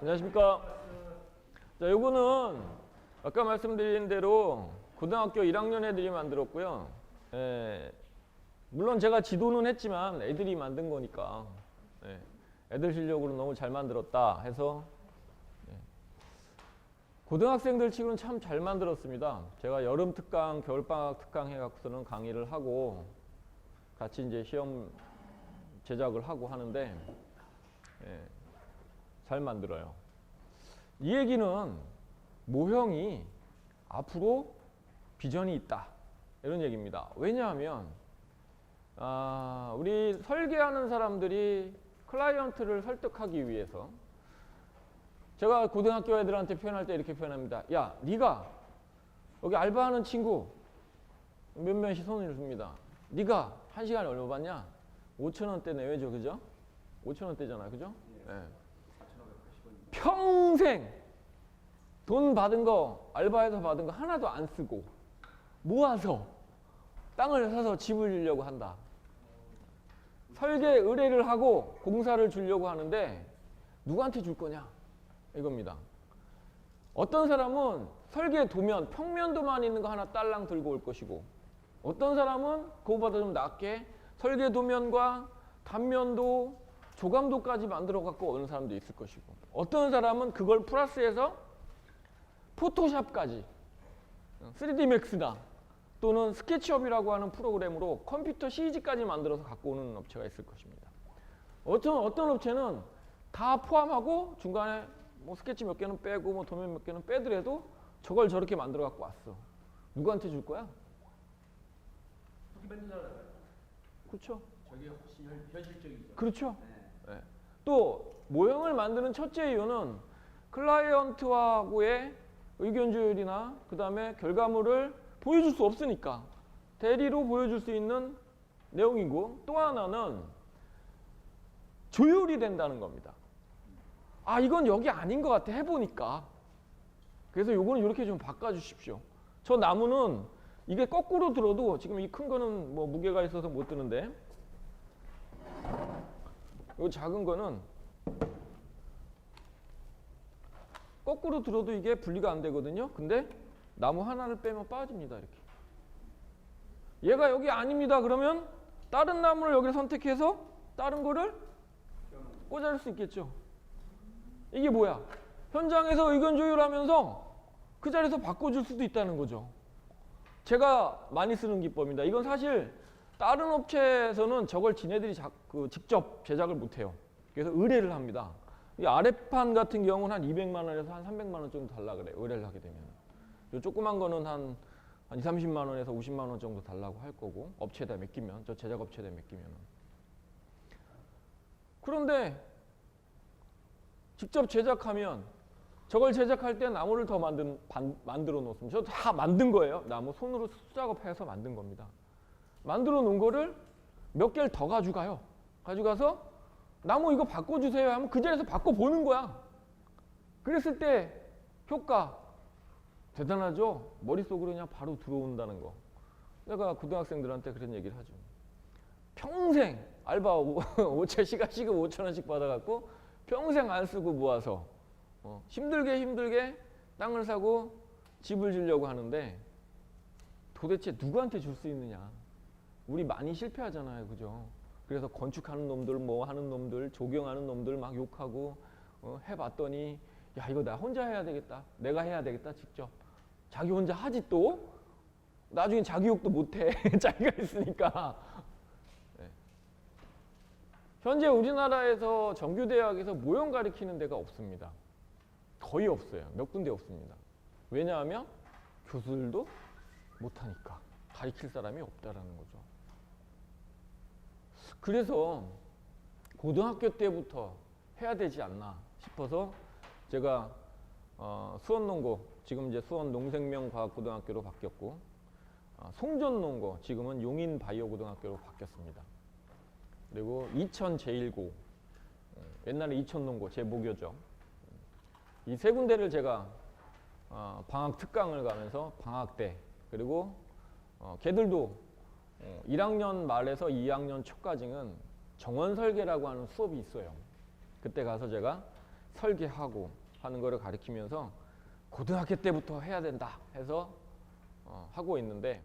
안녕하십니까. 자, 요거는 아까 말씀드린 대로 고등학교 1학년 애들이 만들었고요. 물론 제가 지도는 했지만 애들이 만든 거니까 애들 실력으로 너무 잘 만들었다 해서 고등학생들 치고는 참 잘 만들었습니다. 제가 여름 특강, 겨울방학 특강 해갖고서는 강의를 하고 같이 이제 시험 제작을 하고 하는데 잘 만들어요. 이 얘기는 모형이 앞으로 비전이 있다 이런 얘기입니다. 왜냐하면 우리 설계하는 사람들이 클라이언트를 설득하기 위해서 제가 고등학교 애들한테 표현할 때 이렇게 표현합니다. 야, 네가 여기 알바하는 친구 몇 명씩 손을 듭니다. 네가 1시간에 얼마 받냐? 5,000원대 내외죠, 그죠? 5,000원대잖아, 그죠? 네. 평생 돈 받은 거, 알바해서 받은 거 하나도 안 쓰고 모아서 땅을 사서 집을 지려고 한다. 설계 의뢰를 하고 공사를 주려고 하는데 누구한테 줄 거냐? 이겁니다. 어떤 사람은 설계 도면, 평면도만 있는 거 하나 딸랑 들고 올 것이고 어떤 사람은 그거보다 좀 낮게 설계 도면과 단면도, 조감도까지 만들어 갖고 오는 사람도 있을 것이고 어떤 사람은 그걸 플러스해서 포토샵까지 3D 맥스나 또는 스케치업이라고 하는 프로그램으로 컴퓨터 CG까지 만들어서 갖고 오는 업체가 있을 것입니다. 어떤 업체는 다 포함하고 중간에 뭐 스케치 몇 개는 빼고 뭐 도면 몇 개는 빼더라도 저걸 저렇게 만들어 갖고 왔어. 누구한테 줄 거야? 후기 만들잖아요. 그렇죠. 저게 훨씬 현실적이죠. 그렇죠. 네. 또 모형을 만드는 첫째 이유는 클라이언트하고의 의견 조율이나 그 다음에 결과물을 보여줄 수 없으니까 대리로 보여줄 수 있는 내용이고 또 하나는 조율이 된다는 겁니다. 아, 이건 여기 아닌 것 같아 해보니까. 그래서 요거는 이렇게 좀 바꿔주십시오. 저 나무는 이게 거꾸로 들어도 지금 이 큰 거는 뭐 무게가 있어서 못 드는데 요 작은 거는 거꾸로 들어도 이게 분리가 안 되거든요. 근데 나무 하나를 빼면 빠집니다. 이렇게. 얘가 여기 아닙니다. 그러면 다른 나무를 여기를 선택해서 다른 거를 꽂아줄 수 있겠죠. 이게 뭐야? 현장에서 의견 조율하면서 그 자리에서 바꿔줄 수도 있다는 거죠. 제가 많이 쓰는 기법입니다. 이건 사실 다른 업체에서는 저걸 지네들이 직접 제작을 못해요. 그래서 의뢰를 합니다. 이 아랫판 같은 경우는 한 200만 원에서 한 300만 원 정도 달라 그래요. 의뢰를 하게 되면. 요 조그만 거는 한 2, 30만 원에서 50만 원 정도 달라고 할 거고 업체에다 맡기면, 저 제작업체에다 맡기면은. 그런데 직접 제작하면 저걸 제작할 때 나무를 더 만들어 놓습니다. 저 다 만든 거예요. 나무 손으로 수작업해서 만든 겁니다. 만들어 놓은 거를 몇 개를 더 가져가요. 가져가서 나무 이거 바꿔주세요 하면 그 자리에서 바꿔보는 거야. 그랬을 때 효과 대단하죠? 머릿속으로 그냥 바로 들어온다는 거. 내가 고등학생들한테 그런 얘기를 하죠. 평생 알바 5,000시간 시급 5,000원씩 받아갖고 평생 안 쓰고 모아서 힘들게 땅을 사고 집을 지려고 하는데 도대체 누구한테 줄 수 있느냐. 우리 많이 실패하잖아요. 그죠? 그래서 건축하는 놈들, 뭐 하는 놈들, 조경하는 놈들 막 욕하고 해봤더니 야, 이거 나 혼자 해야 되겠다. 내가 해야 되겠다. 직접. 자기 혼자 하지 또. 나중엔 자기 욕도 못해. 자기가 있으니까. 네. 현재 우리나라에서 정규대학에서 모형 가르치는 데가 없습니다. 거의 없어요. 몇 군데 없습니다. 왜냐하면 교수들도 못하니까. 가르칠 사람이 없다라는 거죠. 그래서 고등학교 때부터 해야 되지 않나 싶어서 제가 수원농고, 지금 이제 수원농생명과학고등학교로 바뀌었고 송전농고, 지금은 용인바이오고등학교로 바뀌었습니다. 그리고 이천 제1고, 옛날에 이천농고 제 모교죠. 이 세 군데를 제가 방학 특강을 가면서 방학 때 그리고 걔들도 1학년 말에서 2학년 초까지는 정원 설계라고 하는 수업이 있어요. 그때 가서 제가 설계하고 하는 거를 가르치면서 고등학교 때부터 해야 된다 해서 하고 있는데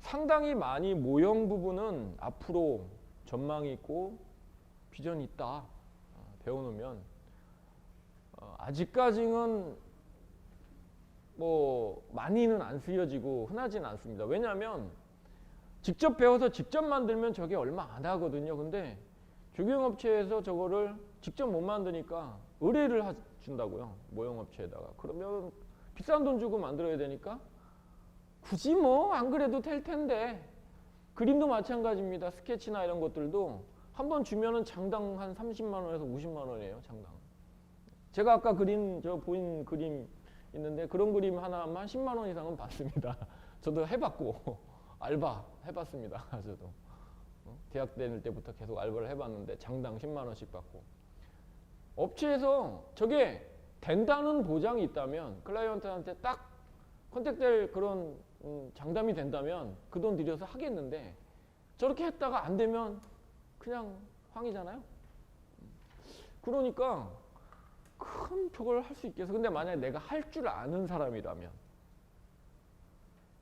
상당히 많이 모형 부분은 앞으로 전망이 있고 비전이 있다 배워놓으면 아직까지는 뭐 많이는 안 쓰여지고 흔하지는 않습니다. 왜냐하면 직접 배워서 직접 만들면 저게 얼마 안 하거든요. 근데 조경업체에서 저거를 직접 못 만드니까 의뢰를 준다고요. 모형업체에다가. 그러면 비싼 돈 주고 만들어야 되니까 굳이 뭐 안 그래도 될 텐데. 그림도 마찬가지입니다. 스케치나 이런 것들도 한번 주면은 장당 한 30만 원에서 50만 원이에요. 장당. 제가 아까 보인 그림 있는데 그런 그림 하나만 한 10만 원 이상은 받습니다. 저도 해봤고 알바 해봤습니다. 저도 대학 다닐 때부터 계속 알바를 해봤는데 장당 10만 원씩 받고 업체에서 저게 된다는 보장이 있다면 클라이언트한테 딱 컨택될 그런 장담이 된다면 그 돈 들여서 하겠는데 저렇게 했다가 안 되면 그냥 황이잖아요. 그러니까 큰 저걸 할 수 있겠어. 근데 만약에 내가 할 줄 아는 사람이라면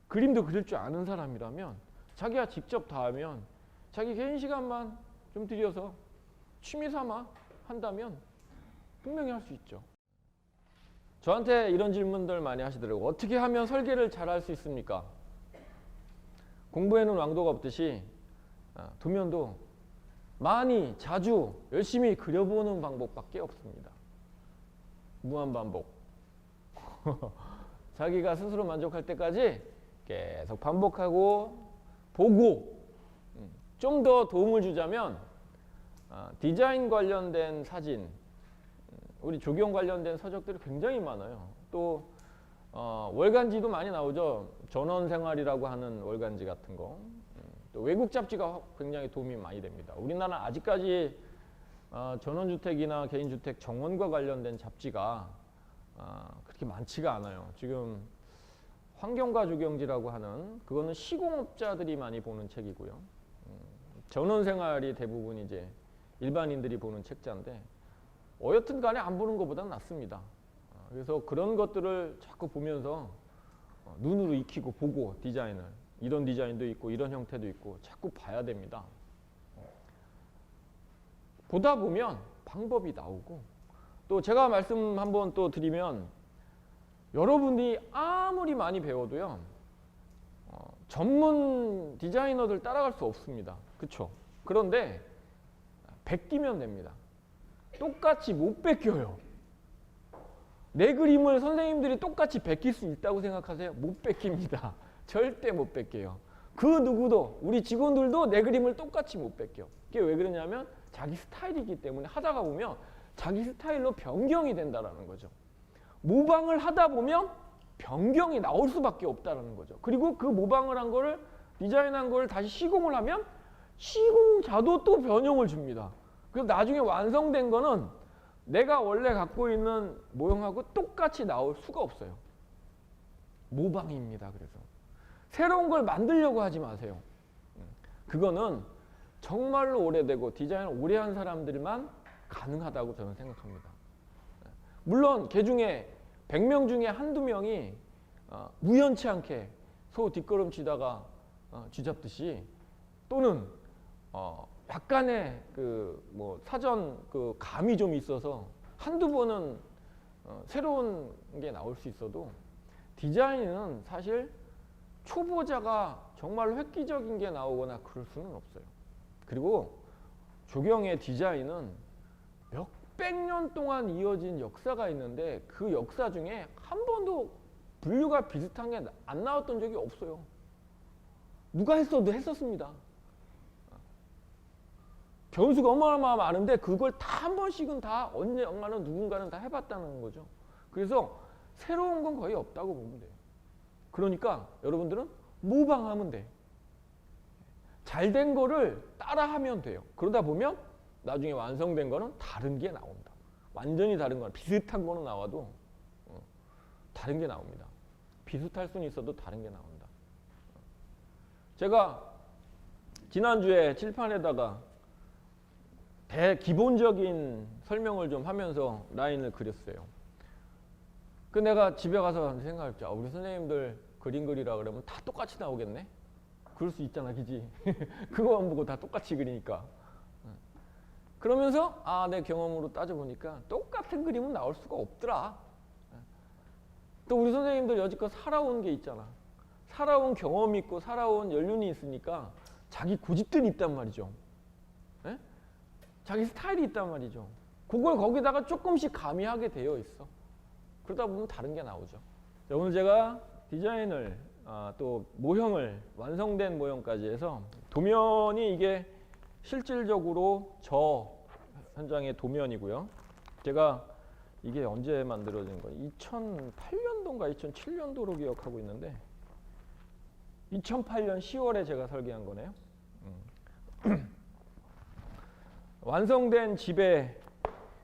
그림도 그릴 줄 아는 사람이라면 자기가 직접 다 하면 자기 개인 시간만 좀 들여서 취미 삼아 한다면 분명히 할 수 있죠. 저한테 이런 질문들 많이 하시더라고요. 어떻게 하면 설계를 잘 할 수 있습니까? 공부에는 왕도가 없듯이 도면도 많이 자주 열심히 그려보는 방법밖에 없습니다. 무한반복. 자기가 스스로 만족할 때까지 계속 반복하고 보고 좀 더 도움을 주자면 디자인 관련된 사진, 우리 조경 관련된 서적들이 굉장히 많아요. 또 월간지도 많이 나오죠. 전원생활이라고 하는 월간지 같은 거. 또 외국 잡지가 굉장히 도움이 많이 됩니다. 우리나라는 아직까지 전원주택이나 개인주택 정원과 관련된 잡지가 그렇게 많지가 않아요. 지금 환경과 조경지라고 하는 그거는 시공업자들이 많이 보는 책이고요. 전원생활이 대부분 이제 일반인들이 보는 책자인데 어여튼 간에 안 보는 것보다는 낫습니다. 그래서 그런 것들을 자꾸 보면서 눈으로 익히고 보고 디자인을 이런 디자인도 있고 이런 형태도 있고 자꾸 봐야 됩니다. 보다 보면 방법이 나오고 또 제가 말씀 한번 또 드리면 여러분이 아무리 많이 배워도요 전문 디자이너들 따라갈 수 없습니다. 그렇죠? 그런데 베끼면 됩니다. 똑같이 못 베껴요. 내 그림을 선생님들이 똑같이 베낄 수 있다고 생각하세요? 못 베낍니다. 절대 못 베껴요. 그 누구도 우리 직원들도 내 그림을 똑같이 못 베껴. 그게 왜 그러냐면 자기 스타일이기 때문에 하다가 보면 자기 스타일로 변경이 된다는 거죠. 모방을 하다 보면 변경이 나올 수밖에 없다는 거죠. 그리고 그 모방을 한 거를 디자인한 거를 다시 시공을 하면 시공자도 또 변형을 줍니다. 그래서 나중에 완성된 거는 내가 원래 갖고 있는 모형하고 똑같이 나올 수가 없어요. 모방입니다. 그래서 새로운 걸 만들려고 하지 마세요. 그거는 정말로 오래되고 디자인을 오래 한 사람들만 가능하다고 저는 생각합니다. 물론 개 중에 100명 중에 한두 명이 우연치 않게 소 뒷걸음치다가 쥐잡듯이 또는 약간의 뭐 사전 감이 좀 있어서 한두 번은 새로운 게 나올 수 있어도 디자인은 사실 초보자가 정말 획기적인 게 나오거나 그럴 수는 없어요. 그리고 조경의 디자인은 몇백 년 동안 이어진 역사가 있는데 그 역사 중에 한 번도 분류가 비슷한 게 안 나왔던 적이 없어요. 누가 했어도 했었습니다. 변수가 얼마나 많은데 그걸 다 한 번씩은 다 언젠가는 누군가는 다 해봤다는 거죠. 그래서 새로운 건 거의 없다고 보면 돼요. 그러니까 여러분들은 모방하면 돼. 잘 된 거를 따라하면 돼요. 그러다 보면 나중에 완성된 거는 다른 게 나온다. 완전히 다른 거는 비슷한 거는 나와도 다른 게 나옵니다. 비슷할 수는 있어도 다른 게 나온다. 제가 지난주에 칠판에다가 기본적인 설명을 좀 하면서 라인을 그렸어요. 그 내가 집에 가서 생각했죠. 우리 선생님들 그림 그리라 그러면 다 똑같이 나오겠네? 그럴 수 있잖아, 그지? 그거만 보고 다 똑같이 그리니까. 그러면서 내 경험으로 따져보니까 똑같은 그림은 나올 수가 없더라. 또 우리 선생님들 여지껏 살아온 게 있잖아. 살아온 경험이 있고 살아온 연륜이 있으니까 자기 고집들이 있단 말이죠. 에? 자기 스타일이 있단 말이죠. 그걸 거기다가 조금씩 가미하게 되어 있어. 그러다 보면 다른 게 나오죠. 자, 오늘 제가 디자인을 또 모형을 완성된 모형까지 해서 도면이 이게 실질적으로 저 현장의 도면이고요. 제가 이게 언제 만들어진 거예요? 2008년도인가 2007년도로 기억하고 있는데 2008년 10월에 제가 설계한 거네요. 완성된 집의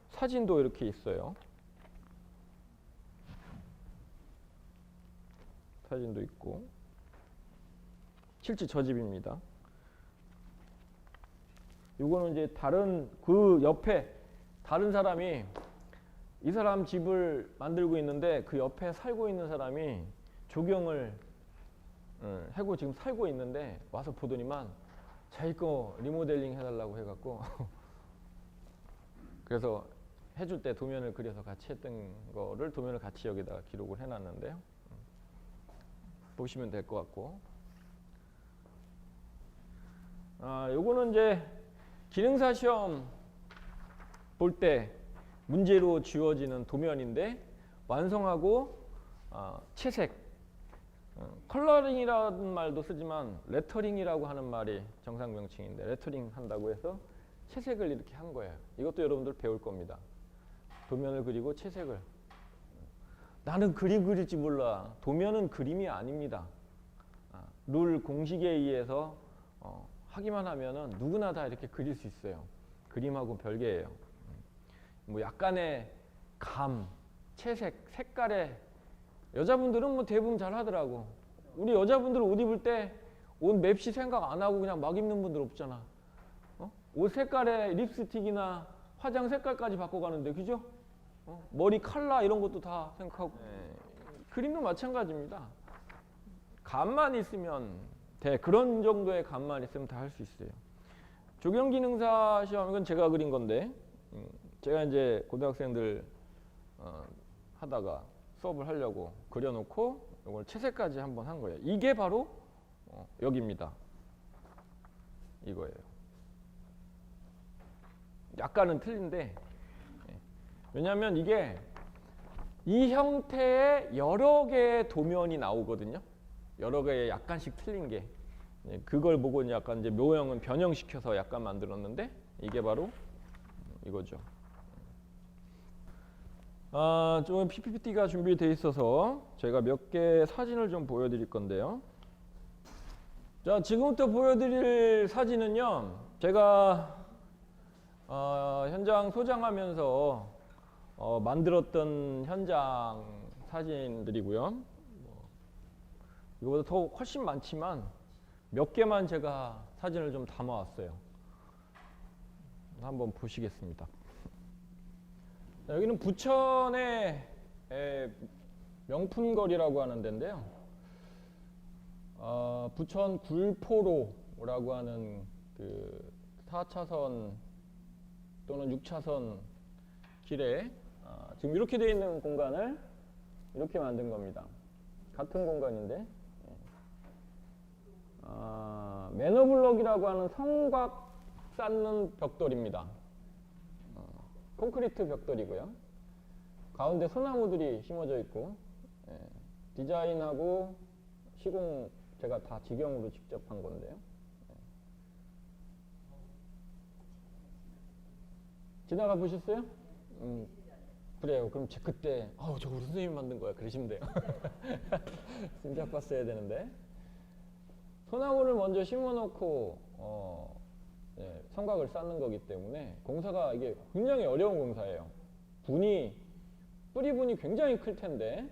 사진도 이렇게 있어요. 사진도 있고 실제 저 집입니다. 이거는 이제 다른 그 옆에 다른 사람이 이 사람 집을 만들고 있는데 그 옆에 살고 있는 사람이 조경을 하고 지금 살고 있는데 와서 보더니만 자기 거 리모델링 해달라고 해갖고 그래서 해줄 때 도면을 그려서 같이 했던 거를 도면을 같이 여기다가 기록을 해놨는데요. 보시면 될 것 같고 요거는 이제 기능사 시험 볼 때 문제로 지워지는 도면인데 완성하고 채색 컬러링이라는 말도 쓰지만 레터링이라고 하는 말이 정상 명칭인데 레터링 한다고 해서 채색을 이렇게 한 거예요. 이것도 여러분들 배울 겁니다. 도면을 그리고 채색을. 나는 그림 그릴지 몰라. 도면은 그림이 아닙니다. 룰 공식에 의해서 하기만 하면은 누구나 다 이렇게 그릴 수 있어요. 그림하고 별개예요. 뭐 약간의 감, 채색, 색깔의 여자분들은 뭐 대부분 잘 하더라고. 우리 여자분들은 옷 입을 때 옷 맵시 생각 안 하고 그냥 막 입는 분들 없잖아. 옷 색깔의 립스틱이나 화장 색깔까지 바꿔가는데 그죠? 머리 컬러 이런 것도 다 생각하고. 그림도 마찬가지입니다. 감만 있으면 돼. 그런 정도의 감만 있으면 다 할 수 있어요. 조경기능사 시험 이건 제가 그린 건데 제가 이제 고등학생들 하다가 수업을 하려고 그려놓고 이걸 채색까지 한번 한 거예요. 이게 바로 여기입니다. 이거예요. 약간은 틀린데 왜냐하면 이게 이 형태의 여러 개의 도면이 나오거든요. 여러 개의 약간씩 틀린 게 그걸 보고 약간 이제 모형은 변형시켜서 약간 만들었는데 이게 바로 이거죠. 좀 PPT가 준비되어 있어서 제가 몇 개 사진을 좀 보여드릴 건데요. 자, 지금부터 보여드릴 사진은요. 제가 현장 소장하면서 만들었던 현장 사진들이고요. 이거보다 더 훨씬 많지만 몇 개만 제가 사진을 좀 담아왔어요. 한번 보시겠습니다. 자, 여기는 부천의 명품거리라고 하는 데인데요. 부천 굴포로라고 하는 그 4차선 또는 6차선 길에 지금 이렇게 되어 있는 공간을 이렇게 만든 겁니다. 같은 공간인데 매너블럭이라고 하는 성곽 쌓는 벽돌입니다. 콘크리트 벽돌이고요. 가운데 소나무들이 심어져 있고 디자인하고 시공 제가 다 직영으로 직접 한 건데요. 지나가 보셨어요? 그래요. 그럼 그때 저거 우리 선생님이 만든 거야 그러시면 돼요. 진작 봤어야 되는데 소나무를 먼저 심어놓고 성곽을 쌓는 거기 때문에 공사가 이게 굉장히 어려운 공사예요. 뿌리 분이 굉장히 클 텐데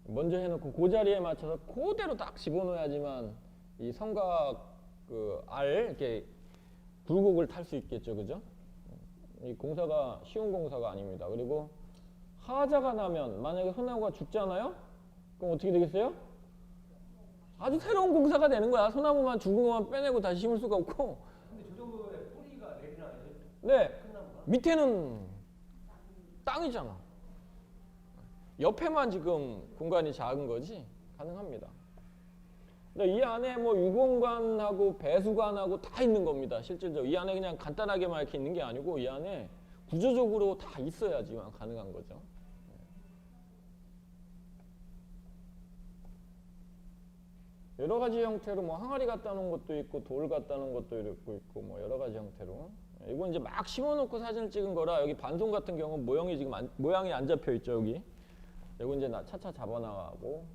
먼저 해놓고 그 자리에 맞춰서 그대로 딱 집어넣어야지만 이 성곽 그 알 이렇게 굴곡을 탈 수 있겠죠, 그죠? 이 공사가 쉬운 공사가 아닙니다. 그리고 하자가 나면 만약에 소나무가 죽잖아요? 그럼 어떻게 되겠어요? 아주 새로운 공사가 되는 거야. 소나무만 죽은 것만 빼내고 다시 심을 수가 없고. 근데 저 정도에 뿌리가 내리나요? 네, 큰 나무가? 밑에는 땅이잖아. 옆에만 지금 공간이 작은 거지 가능합니다. 근데 이 안에 뭐 유공관하고 배수관하고 다 있는 겁니다. 실질적으로 이 안에 그냥 간단하게만 이렇게 있는 게 아니고 이 안에 구조적으로 다 있어야지만 가능한 거죠. 여러 가지 형태로 뭐 항아리 갖다 놓은 것도 있고 돌 갖다 놓은 것도 있고 뭐 여러 가지 형태로. 이건 이제 막 심어놓고 사진을 찍은 거라 여기 반송 같은 경우 모형이 지금 모양이 안 잡혀 있죠 여기. 이거 이제 차차 잡아나가고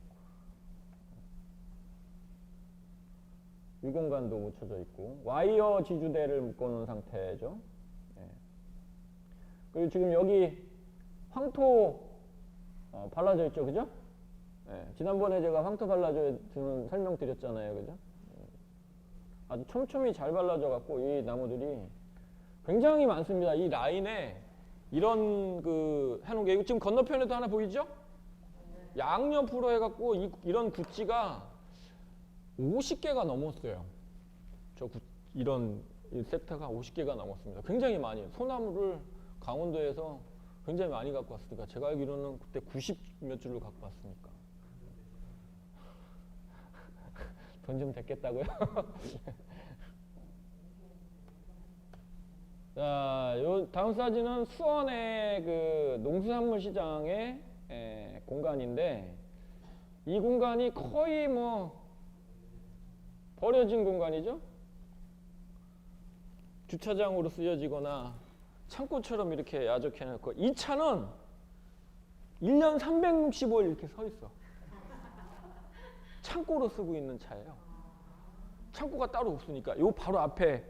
유공관도 묻혀져 있고 와이어 지주대를 묶어놓은 상태죠. 네. 그리고 지금 여기 황토 발라져 있죠, 그죠? 네. 지난번에 제가 황토 발라줘 주는 설명드렸잖아요, 그죠? 아주 촘촘히 잘 발라져 갖고 이 나무들이 굉장히 많습니다. 이 라인에 이런 그 해놓은 게 지금 건너편에도 하나 보이죠? 양옆으로 해갖고 이런 구찌가 50개가 넘었어요. 이런 세트가 50개가 넘었습니다. 굉장히 많이 소나무를 강원도에서 굉장히 많이 갖고 왔으니까 제가 알기로는 그때 90 몇 줄로 갖고 왔으니까 돈 좀 됐겠다고요? 자, 요 다음 사진은 수원의 그 농수산물 시장의 공간인데 이 공간이 거의 뭐 버려진 공간이죠. 주차장으로 쓰여지거나 창고처럼 이렇게 야적해 놓고 이 차는 1년 365일 이렇게 서 있어. 창고로 쓰고 있는 차예요. 창고가 따로 없으니까 요 바로 앞에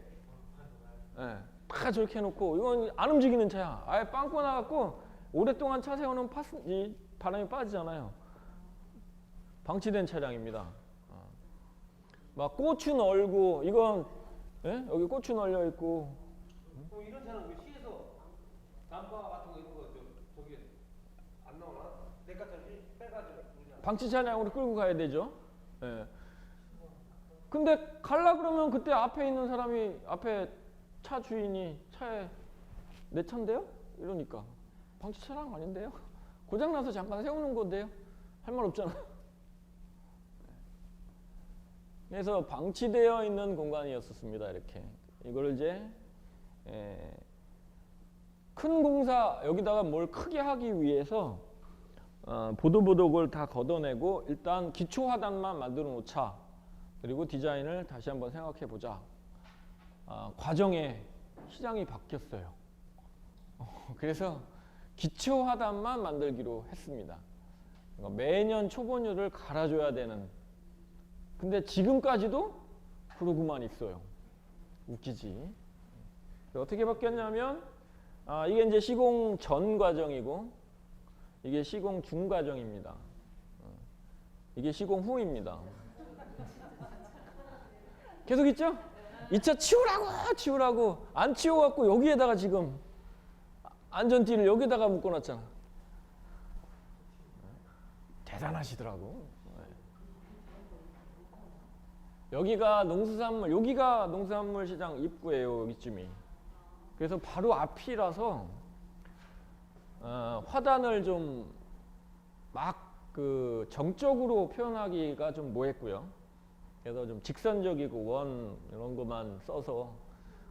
다 저렇게 해놓고 이건 안 움직이는 차야. 아예 빵꾸 나갖고 오랫동안 차 세우는 이 바람이 빠지잖아요. 방치된 차량입니다. 막 고추 널고 이건 여기 고추 널려 있고. 그럼 이런 차는 그 시에서 난바 같은 거 이런 거 저기 안 나오나? 내가처럼 빼가지고 그냥. 방치 차량으로 끌고 가야 되죠. 예. 근데 갈라 그러면 그때 앞에 있는 사람이 앞에 차 주인이 차에 내 차인데요? 이러니까 방치 차량 아닌데요? 고장 나서 잠깐 세우는 건데요? 할 말 없잖아요. 그래서 방치되어 있는 공간이었습니다. 이렇게 이걸 이제 큰 공사 여기다가 뭘 크게 하기 위해서 보도블록을 다 걷어내고 일단 기초 하단만 만들어 놓자. 그리고 디자인을 다시 한번 생각해 보자. 과정에 시장이 바뀌었어요. 그래서 기초 하단만 만들기로 했습니다. 그러니까 매년 초보율을 갈아줘야 되는. 근데 지금까지도 그러고만 있어요. 웃기지. 어떻게 바뀌었냐면 이게 이제 시공 전 과정이고 이게 시공 중 과정입니다. 이게 시공 후입니다. 계속 있죠? 이 차 치우라고 안 치워갖고 여기에다가 지금 안전띠를 여기다가 묶어놨잖아. 대단하시더라고. 여기가 농수산물 시장 입구예요. 여기쯤이. 그래서 바로 앞이라서 화단을 좀 막 그 정적으로 표현하기가 좀 뭐했고요. 그래서 좀 직선적이고 원 이런 것만 써서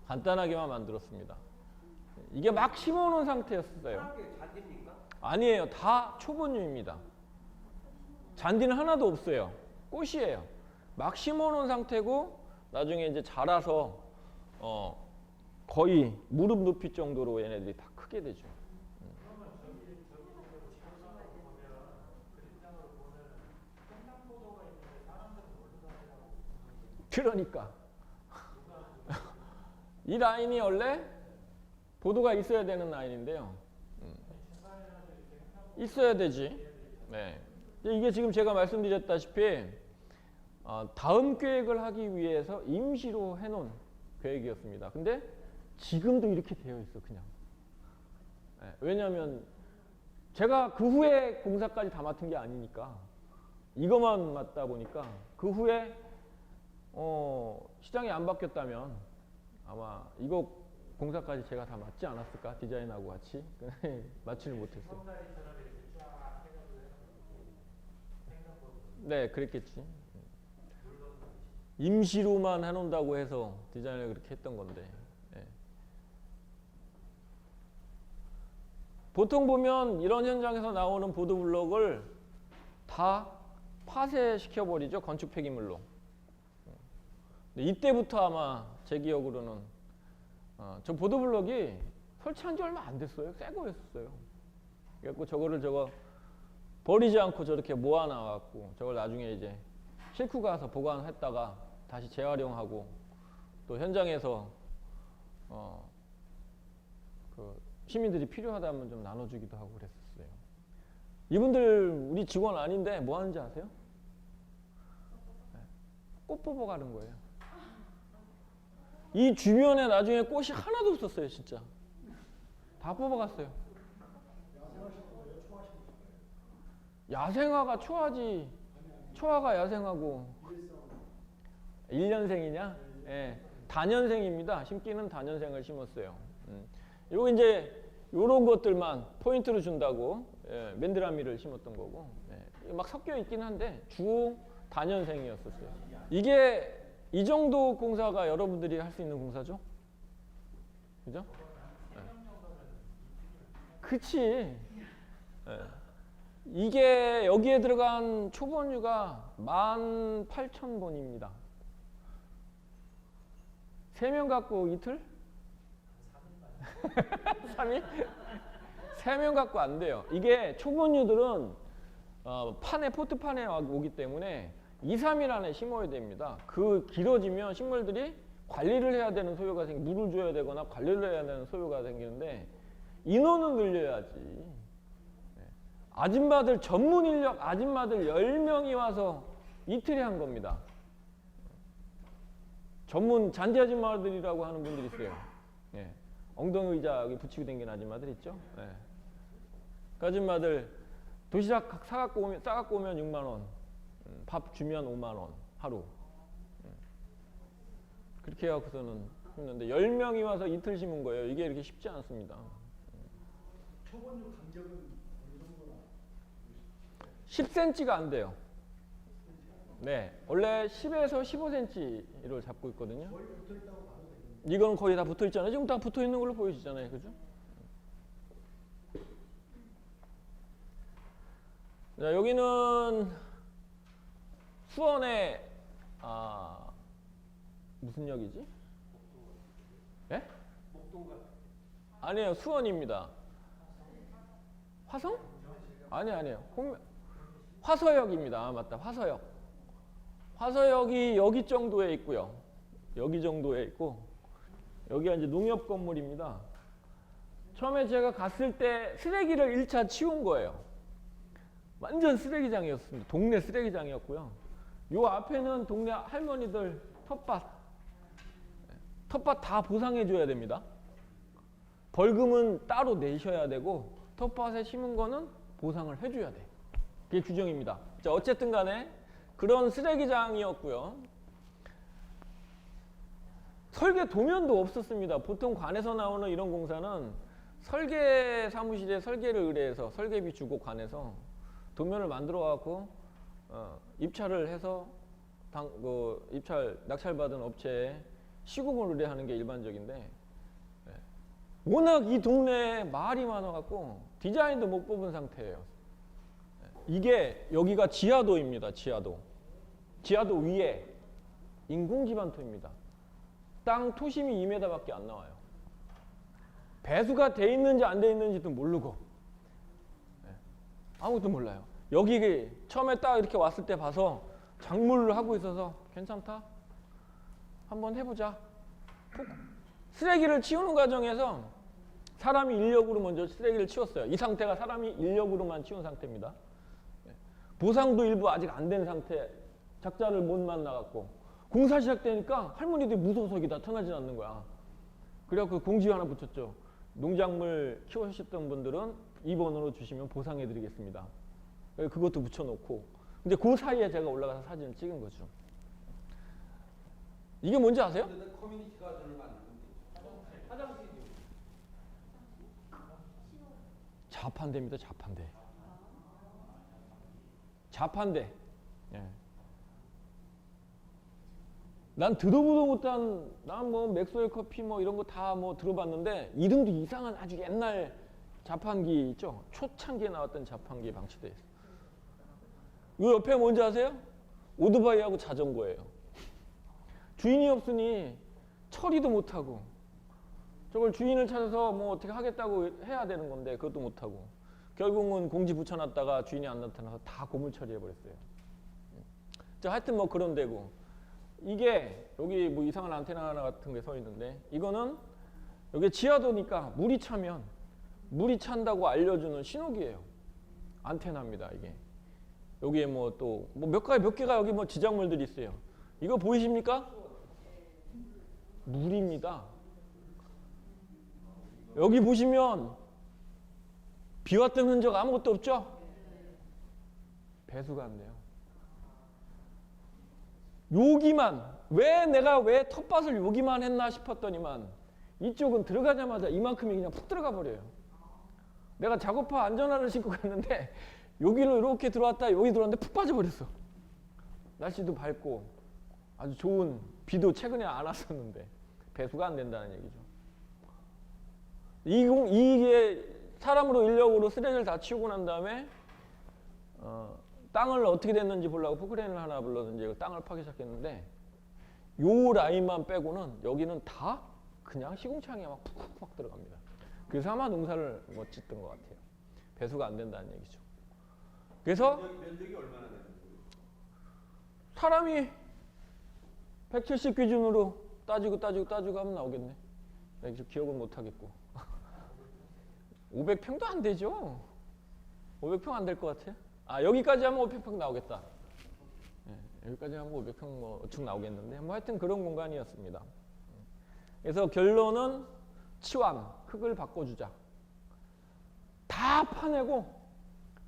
간단하게만 만들었습니다. 이게 막 심어놓은 상태였어요. 잔디입니까? 아니에요. 다 초본유입니다. 잔디는 하나도 없어요. 꽃이에요. 막 심어놓은 상태고 나중에 이제 자라서 거의 무릎 높이 정도로 얘네들이 다 크게 되죠. 그러니까 이 라인이 원래 보도가 있어야 되는 라인인데요. 있어야 되지. 네. 이게 지금 제가 말씀드렸다시피 다음 계획을 하기 위해서 임시로 해놓은 계획이었습니다. 근데 지금도 이렇게 되어 있어 그냥. 왜냐하면 제가 그 후에 공사까지 다 맡은 게 아니니까 이것만 맡다 보니까 그 후에 시장이 안 바뀌었다면 아마 이거 공사까지 제가 다 맡지 않았을까? 디자인하고 같이. 맡지를 못했어요. 네, 그랬겠지. 임시로만 해놓는다고 해서 디자인을 그렇게 했던 건데. 네. 보통 보면 이런 현장에서 나오는 보도블록을 다 파쇄시켜버리죠. 건축 폐기물로. 이때부터 아마 제 기억으로는 저 보도블록이 설치한 지 얼마 안 됐어요. 새 거였어요. 그래갖고 저거를 버리지 않고 저렇게 모아놔갖고 저걸 나중에 이제 싣고 가서 보관했다가 다시 재활용하고 또 현장에서 그 시민들이 필요하다면 좀 나눠주기도 하고 그랬었어요. 이분들 우리 직원 아닌데 뭐 하는지 아세요? 꽃 뽑아가는 거예요. 이 주변에 나중에 꽃이 하나도 없었어요, 진짜. 다 뽑아갔어요. 야생화가 초화지. 초화가 야생화고. 1년생이냐? 예. 단연생입니다. 심기는 단연생을 심었어요. 요거 이제 요런 것들만 포인트로 준다고 맨드라미를 심었던 거고. 막 섞여 있긴 한데 주 단연생이었었어요. 이게 이 정도 공사가 여러분들이 할 수 있는 공사죠? 그죠? 그치. 이게 여기에 들어간 초본유가 18,000본입니다. 3명 갖고 이틀? 3일? 3명 갖고 안 돼요. 이게 초본유들은 포트판에 오기 때문에 2, 3일 안에 심어야 됩니다. 그 길어지면 식물들이 관리를 해야 되는 소요가 물을 줘야 되거나 관리를 해야 되는 소요가 생기는데 인원은 늘려야지. 아줌마들 전문 인력 아줌마들 10명이 와서 이틀에 한 겁니다. 전문 잔디 아줌마들이라고 하는 분들이 있어요. 엉덩이 의자 여기 붙이고 다니는 아줌마들 있죠. 그 아줌마들 도시락 싸갖고 오면 6만 원, 밥 주면 5만 원 하루. 그렇게 해갖고서는 했는데 10명이 와서 이틀 심은 거예요. 이게 이렇게 쉽지 않습니다. 초본유 간격은 어느 정도나? 10cm가 안 돼요. 네, 원래 10에서 15cm를 잡고 있거든요. 거의 붙어 있다고 봐도 되겠네요. 이건 거의 다 붙어 있잖아요. 지금 다 붙어 있는 걸로 보이시잖아요, 그죠? 자, 여기는 수원의 무슨 역이지? 예? 아니에요, 수원입니다. 화성? 아니에요. 화서역입니다. 맞다, 화서역. 화서역이 여기 정도에 있고요. 여기 정도에 있고 여기가 이제 농협 건물입니다. 처음에 제가 갔을 때 쓰레기를 1차 치운 거예요. 완전 쓰레기장이었습니다. 동네 쓰레기장이었고요. 요 앞에는 동네 할머니들 텃밭 다 보상해 줘야 됩니다. 벌금은 따로 내셔야 되고 텃밭에 심은 거는 보상을 해줘야 돼. 그게 규정입니다. 자, 어쨌든 간에 그런 쓰레기장이었고요. 설계 도면도 없었습니다. 보통 관에서 나오는 이런 공사는 설계 사무실에 설계를 의뢰해서 설계비 주고 관에서 도면을 만들어 갖고 입찰을 해서 낙찰 받은 업체에 시공을 의뢰하는 게 일반적인데 워낙 이 동네에 말이 많아 갖고 디자인도 못 뽑은 상태예요. 이게 여기가 지하도입니다. 지하도 위에 인공지반토입니다. 땅 토심이 2m밖에 안 나와요. 배수가 돼 있는지 안 돼 있는지도 모르고 아무것도 몰라요. 여기 처음에 딱 이렇게 왔을 때 봐서 작물을 하고 있어서 괜찮다? 한번 해보자. 쓰레기를 치우는 과정에서 사람이 인력으로 먼저 쓰레기를 치웠어요. 이 상태가 사람이 인력으로만 치운 상태입니다. 보상도 일부 아직 안 된 상태, 작자를 못 만나갖고 공사 시작되니까 할머니들이 무서워서 여기 나타나지 않는 거야. 그래갖고 공지 하나 붙였죠. 농작물 키우셨던 분들은 2번으로 주시면 보상해드리겠습니다. 그것도 붙여놓고. 근데 그 사이에 제가 올라가서 사진을 찍은 거죠. 이게 뭔지 아세요? 근데 커뮤니티 가든을 만들면 돼. 화장실이죠. 자판대입니다. 자판대. 자판대. 예. 난 들어보도 못한, 난 뭐 맥스웰 커피 뭐 이런 거 다 뭐 들어봤는데 이름도 이상한 아주 옛날 자판기 있죠? 초창기에 나왔던 자판기 방치돼 있어요. 이 옆에 뭔지 아세요? 오토바이하고 자전거예요. 주인이 없으니 처리도 못하고 저걸 주인을 찾아서 뭐 어떻게 하겠다고 해야 되는 건데 그것도 못하고 결국은 공지 붙여놨다가 주인이 안 나타나서 다 고물 처리해버렸어요. 자, 하여튼 뭐 그런 데고 이게 여기 뭐 이상한 안테나 하나 같은 게 서 있는데 이거는 여기 지하도니까 물이 차면 물이 찬다고 알려주는 신호기예요. 안테나입니다. 이게 여기에 뭐 또 뭐 몇 개가 여기 뭐 지작물들이 있어요. 이거 보이십니까? 물입니다. 여기 보시면 비 왔던 흔적 아무것도 없죠? 배수가 안 돼요. 여기만 내가 왜 텃밭을 여기만 했나 싶었더니만 이쪽은 들어가자마자 이만큼이 그냥 푹 들어가 버려요. 내가 작업화 안전화를 신고 갔는데 여기로 이렇게 들어왔다 여기 들어왔는데 푹 빠져버렸어. 날씨도 밝고 아주 좋은 비도 최근에 안 왔었는데 배수가 안 된다는 얘기죠. 이게 사람으로 인력으로 쓰레기를 다 치우고 난 다음에 땅을 어떻게 됐는지 보려고 포크레인을 하나 불렀는지 땅을 파기 시작했는데 요 라인만 빼고는 여기는 다 그냥 시궁창에 막 푹푹 들어갑니다. 그래서 아마 농사를 못 짓던 것 같아요. 배수가 안 된다는 얘기죠. 그래서 면적이 얼마나 되는 거예요? 사람이 170 기준으로 따지고 하면 나오겠네. 내가 기억은 못 하겠고 500평도 안 되죠. 500평 안 될 것 같아요. 아, 여기까지 하면 500평 나오겠다. 네, 여기까지 하면 500평 뭐 우측 나오겠는데 뭐 하여튼 그런 공간이었습니다. 그래서 결론은 치환, 흙을 바꿔주자. 다 파내고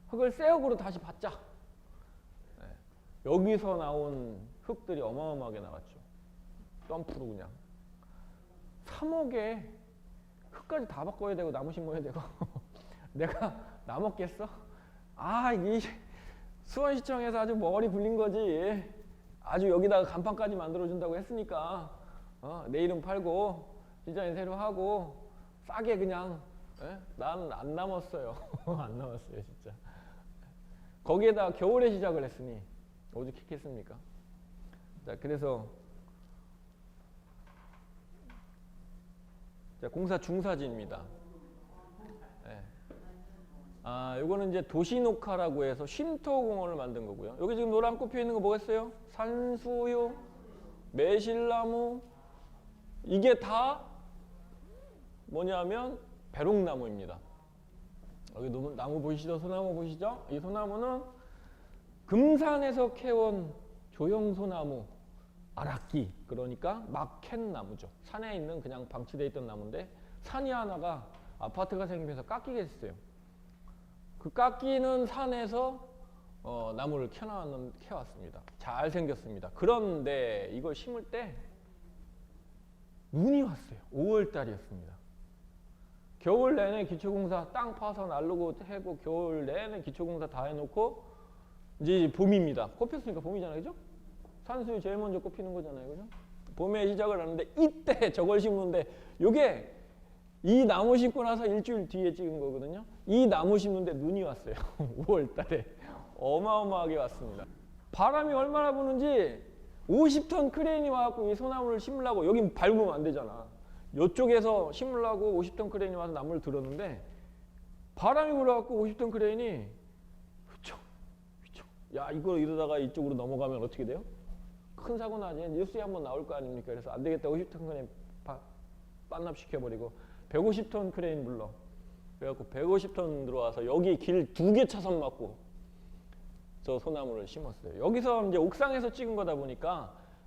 흙을 새 흙으로 다시 받자. 네, 여기서 나온 흙들이 어마어마하게 나왔죠. 덤프로 그냥 3억에 흙까지 다 바꿔야 되고 나무 심어야 되고 내가 나 먹겠어? 아, 이 수원시청에서 아주 머리 굴린 거지. 아주 여기다가 간판까지 만들어준다고 했으니까 내 이름 팔고 디자인 새로 하고 싸게 그냥 난 안 남았어요. 안 남았어요 진짜. 거기에다 겨울에 시작을 했으니 오죽했겠습니까? 자, 그래서 자, 공사 중사지입니다. 네. 아, 요거는 이제 도시녹화라고 해서 쉼터공원을 만든 거고요. 여기 지금 노란 꽃 피어 있는 거 뭐겠어요? 산수유, 매실나무, 이게 다 뭐냐면 배롱나무입니다. 여기 나무 보이시죠? 소나무 보이시죠? 이 소나무는 금산에서 캐온 조형소나무 아락기, 그러니까 막 캔 나무죠. 산에 있는 그냥 방치되어 있던 나무인데 산이 하나가 아파트가 생기면서 깎이게 됐어요. 그 깎이는 산에서 나무를 캐왔습니다. 잘 생겼습니다. 그런데 이걸 심을 때 눈이 왔어요. 5월 달이었습니다. 겨울 내내 기초공사 땅 파서 날르고 해고 겨울 내내 기초공사 다 해놓고 이제 봄입니다. 꽃 폈으니까 봄이잖아요, 그죠? 산수유 제일 먼저 꽃 피는 거잖아요, 그죠? 봄에 시작을 하는데 이때 저걸 심는데 이게 이 나무 심고 나서 일주일 뒤에 찍은 거거든요. 이 나무 심는데 눈이 왔어요. 5월 달에 어마어마하게 왔습니다. 바람이 얼마나 부는지 50톤 크레인이 와갖고 이 소나무를 심으려고, 여긴 밟으면 안 되잖아. 이쪽에서 심으려고 50톤 크레인이 와서 나무를 들었는데 바람이 불어갖고 50톤 크레인이 휘청 야, 이거 이러다가 이쪽으로 넘어가면 어떻게 돼요? 큰 사고 나지. 뉴스에 한번 나올 거 아닙니까? 그래서 안 되겠다. 50톤 크레인 반납시켜버리고 150톤 크레인 불러. 그래갖고 150톤 들어와서 여기 길 2개 차선 막고 저 소나무를 심었어요. 여기서 이제 옥상에서 찍은 거다 보니까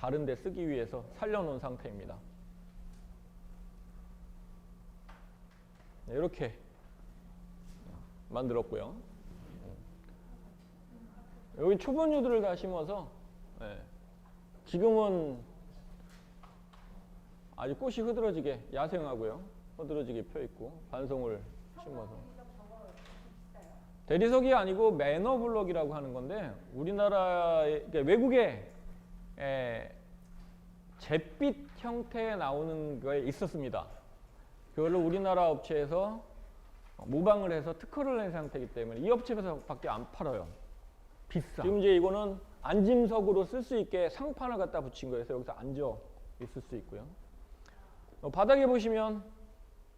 다른 데 쓰기 위해서 살려놓은 상태입니다. 네, 이렇게 만들었고요. 여기 초본유들을 다 심어서 지금은 아주 꽃이 흐드러지게 야생하고요. 흐드러지게 펴있고 반송을 심어서 대리석이 아니고 매너블럭이라고 하는 건데 우리나라의 외국에 잿빛 형태에 나오는 거에 있었습니다. 그걸로 우리나라 업체에서 모방을 해서 특허를 낸 상태이기 때문에 이 업체에서밖에 안 팔아요. 비싸. 지금 이제 이거는 안짐석으로 쓸 수 있게 상판을 갖다 붙인 거여서 여기서 앉아 있을 수 있고요. 바닥에 보시면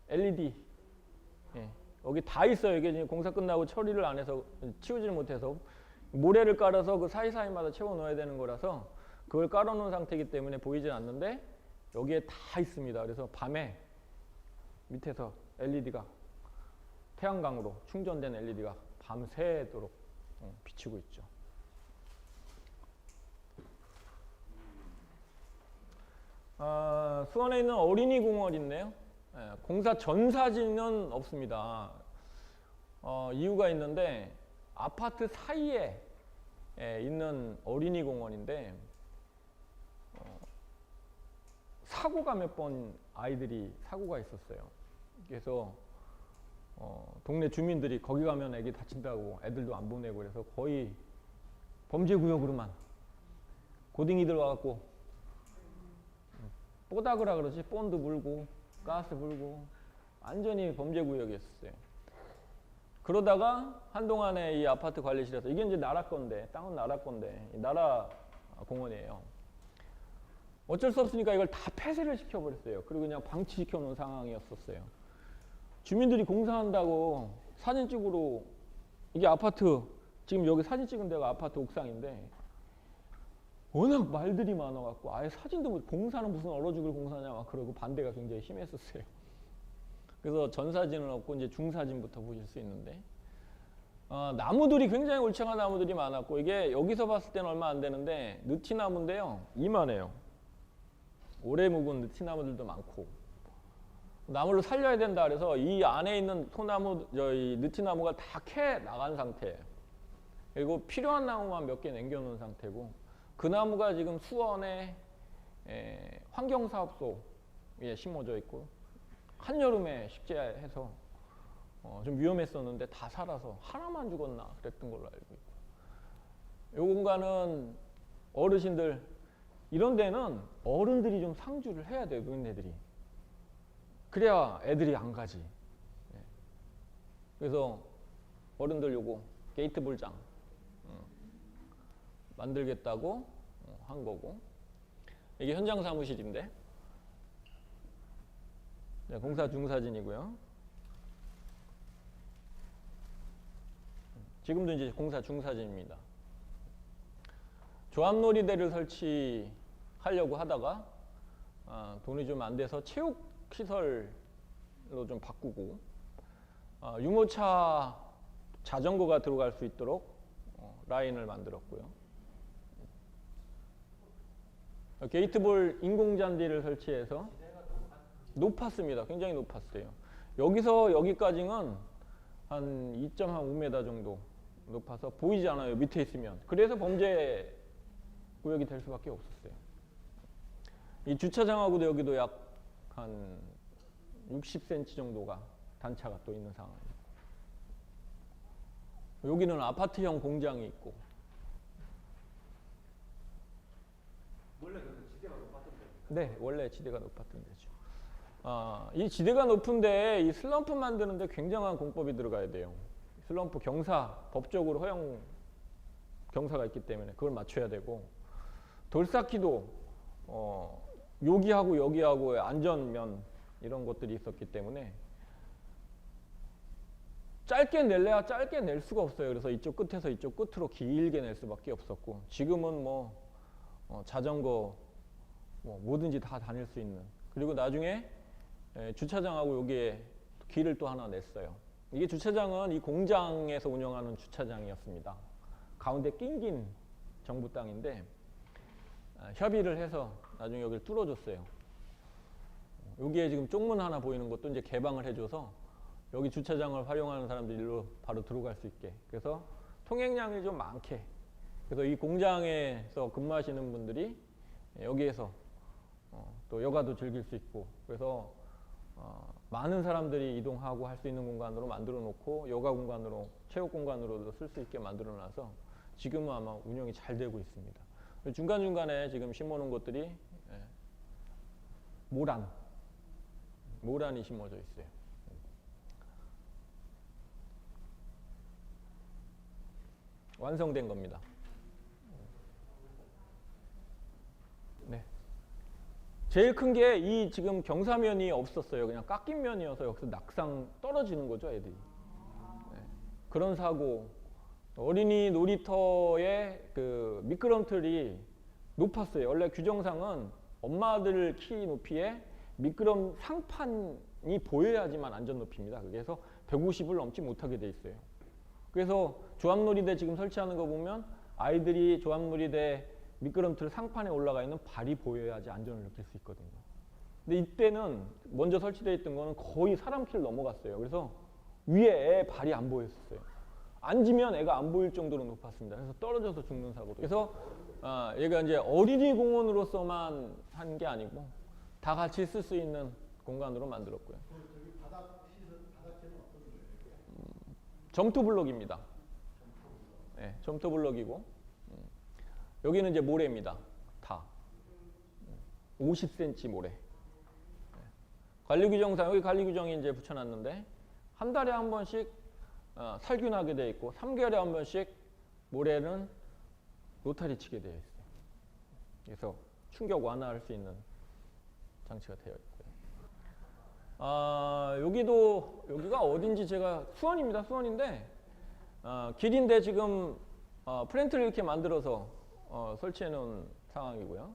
LED 여기 다 있어요. 이게 지금 공사 끝나고 처리를 안 해서 치우지를 못해서 모래를 깔아서 그 사이사이마다 채워 넣어야 되는 거라서 그걸 깔아놓은 상태이기 때문에 보이진 않는데 여기에 다 있습니다. 그래서 밤에 밑에서 LED가 태양광으로 충전된 LED가 밤새도록 비치고 있죠. 수원에 있는 어린이 공원 있네요. 공사 전 사진은 없습니다. 이유가 있는데 아파트 사이에 있는 어린이 공원인데 사고가 몇 번 아이들이 사고가 있었어요. 그래서 동네 주민들이 거기 가면 애기 다친다고 애들도 안 보내고 그래서 거의 범죄 구역으로만 고딩이들 와갖고 뽀다그라 그러지 본드 물고 가스 불고 완전히 범죄 구역이었어요. 그러다가 한동안에 이 아파트 관리실에서 이게 이제 나라 건데 땅은 나라 건데 나라 공원이에요. 어쩔 수 없으니까 이걸 다 폐쇄를 시켜버렸어요. 그리고 그냥 방치시켜 놓은 상황이었었어요. 주민들이 공사한다고 사진 찍으러 이게 아파트 지금 여기 사진 찍은 데가 아파트 옥상인데 워낙 말들이 많아갖고 아예 사진도 못 공사는 무슨 얼어 죽을 공사냐 막 그러고 반대가 굉장히 심했었어요. 그래서 전 사진은 없고 이제 중 사진부터 보실 수 있는데 나무들이 굉장히 울창한 나무들이 많았고 이게 여기서 봤을 때는 얼마 안 되는데 느티나무인데요 이만해요. 오래 묵은 느티나무들도 많고 나무를 살려야 된다 그래서 이 안에 있는 소나무 이 느티나무가 다 캐 나간 상태예요. 그리고 필요한 나무만 몇 개 남겨놓은 상태고 그 나무가 지금 수원의 환경사업소에 심어져 있고 한여름에 식재해서 좀 위험했었는데 다 살아서 하나만 죽었나 그랬던 걸로 알고 있고 이 공간은 어르신들 이런 데는 어른들이 좀 상주를 해야 돼요. 노인네들이. 그래야 애들이 안 가지. 그래서 어른들 요거 게이트 볼장 만들겠다고 한 거고 이게 현장 사무실인데 공사 중 사진이고요. 지금도 이제 공사 중 사진입니다. 조합놀이대를 설치하려고 하다가 돈이 좀 안 돼서 체육시설로 좀 바꾸고 유모차 자전거가 들어갈 수 있도록 라인을 만들었고요. 게이트볼 인공잔디를 설치해서 높았습니다. 굉장히 높았어요. 여기서 여기까지는 한 2.5m 정도 높아서 보이지 않아요. 밑에 있으면. 그래서 범죄 구역이 될 수밖에 없었어요. 이 주차장하고도 여기도 약 한 60cm 정도가 단차가 또 있는 상황입니다. 여기는 아파트형 공장이 있고 원래 그 지대가 높았던 데. 네, 원래 지대가 높았던 데죠. 이 지대가 높은데 이 슬럼프 만드는데 굉장한 공법이 들어가야 돼요. 슬럼프 경사, 법적으로 허용 경사가 있기 때문에 그걸 맞춰야 되고 돌쌓기도 여기하고 여기하고의 안전면 이런 것들이 있었기 때문에 짧게 낼래야 짧게 낼 수가 없어요. 그래서 이쪽 끝에서 이쪽 끝으로 길게 낼 수밖에 없었고 지금은 뭐 자전거 뭐든지 다 다닐 수 있는 그리고 나중에 주차장하고 여기에 길을 또 하나 냈어요. 이게 주차장은 이 공장에서 운영하는 주차장이었습니다. 가운데 낑긴 정부 땅인데 협의를 해서 나중에 여기를 뚫어줬어요. 여기에 지금 쪽문 하나 보이는 것도 이제 개방을 해줘서 여기 주차장을 활용하는 사람들이 일로 바로 들어갈 수 있게. 그래서 통행량이 좀 많게. 그래서 이 공장에서 근무하시는 분들이 여기에서 또 여가도 즐길 수 있고, 그래서 많은 사람들이 이동하고 할 수 있는 공간으로 만들어 놓고 여가 공간으로, 체육 공간으로도 쓸 수 있게 만들어 놔서 지금은 아마 운영이 잘 되고 있습니다. 중간중간에 지금 심어 놓은 것들이 모란이 심어져 있어요. 완성된 겁니다. 네. 제일 큰 게 이 지금 경사면이 없었어요. 그냥 깎인 면이어서 여기서 낙상 떨어지는 거죠, 애들이. 네. 그런 사고. 어린이 놀이터의 그 미끄럼틀이 높았어요. 원래 규정상은 엄마들 키 높이에 미끄럼 상판이 보여야지만 안전 높이입니다. 그래서 150을 넘지 못하게 돼 있어요. 그래서 조합놀이대 지금 설치하는 거 보면 아이들이 조합놀이대 미끄럼틀 상판에 올라가 있는 발이 보여야지 안전을 느낄 수 있거든요. 근데 이때는 먼저 설치되어 있던 거는 거의 사람 키를 넘어갔어요. 그래서 위에 애 발이 안 보였어요. 앉으면 애가 안 보일 정도로 높았습니다. 그래서 떨어져서 죽는 사고도. 그래서 얘가 이제 어린이 공원으로서만 한 게 아니고 다 같이 쓸 수 있는 공간으로 만들었고요. 저기 바닥재는 어떤 거예요? 점토 블럭입니다. 네, 점토 블럭이고 여기는 이제 모래입니다. 다 50cm 모래. 네. 관리규정상 여기 관리규정이 이제 붙여놨는데 한 달에 한 번씩 살균하게 되어 있고 3개월에 한 번씩 모래는 로타리 치게 되어 있어요. 그래서 충격 완화할 수 있는 장치가 되어 있고요. 여기가 어딘지 제가 수원입니다. 수원인데 길인데 지금 프렌트를 이렇게 만들어서 설치해 놓은 상황이고요.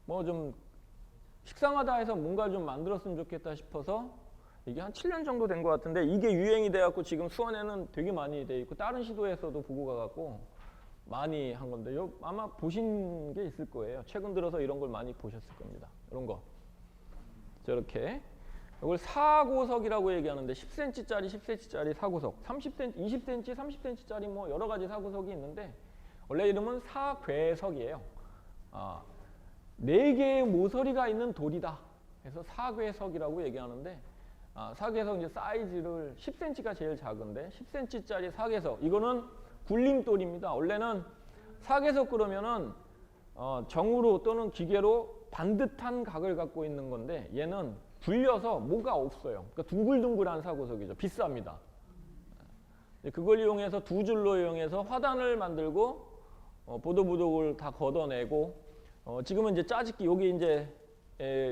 뭐 좀 식상하다 해서 뭔가 좀 만들었으면 좋겠다 싶어서 이게 한 7년 정도 된 것 같은데 이게 유행이 돼갖고 지금 수원에는 되게 많이 돼 있고 다른 시도에서도 보고 가갖고 많이 한 건데 아마 보신 게 있을 거예요. 최근 들어서 이런 걸 많이 보셨을 겁니다. 이런 거 저렇게 이걸 사고석이라고 얘기하는데 10cm짜리 10cm짜리 사고석 30cm, 20cm, 30cm짜리 뭐 여러 가지 사고석이 있는데 원래 이름은 사괴석이에요. 4개의 모서리가 있는 돌이다. 그래서 사괴석이라고 얘기하는데 사괴석 이제 사이즈를 10cm가 제일 작은데 10cm짜리 사괴석 이거는 굴림돌입니다. 원래는 사괴석 그러면은 정으로 또는 기계로 반듯한 각을 갖고 있는 건데 얘는 굴려서 뭐가 없어요. 그러니까 둥글둥글한 사고석이죠. 비쌉니다. 그걸 이용해서 두 줄로 이용해서 화단을 만들고 보도부독을 다 걷어내고 지금은 이제 짜집기 여기 이제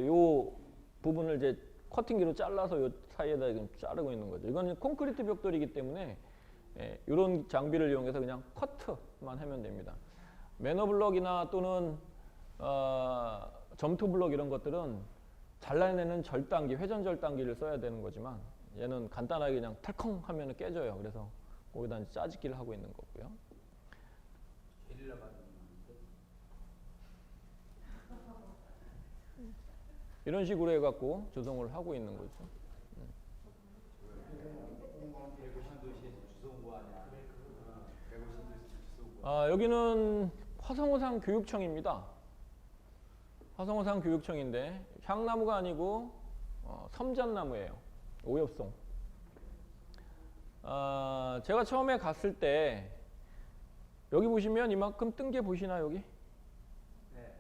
요 부분을 이제 커팅기로 잘라서 요 사이에다 지금 자르고 있는 거죠. 이건 콘크리트 벽돌이기 때문에 이런 장비를 이용해서 그냥 커트만 하면 됩니다. 매너블럭이나 또는 점토블럭 이런 것들은 잘라내는 절단기, 회전 절단기를 써야 되는 거지만 얘는 간단하게 그냥 털컹 하면 깨져요. 그래서 거기다 짜집기를 하고 있는 거고요. 이런 식으로 해갖고 조성을 하고 있는 거죠. 여기는 화성호상 교육청입니다. 화성호상 교육청인데 향나무가 아니고 섬잣나무예요. 오엽송. 제가 처음에 갔을 때 여기 보시면 이만큼 뜬 게 보시나요? 여기? 네.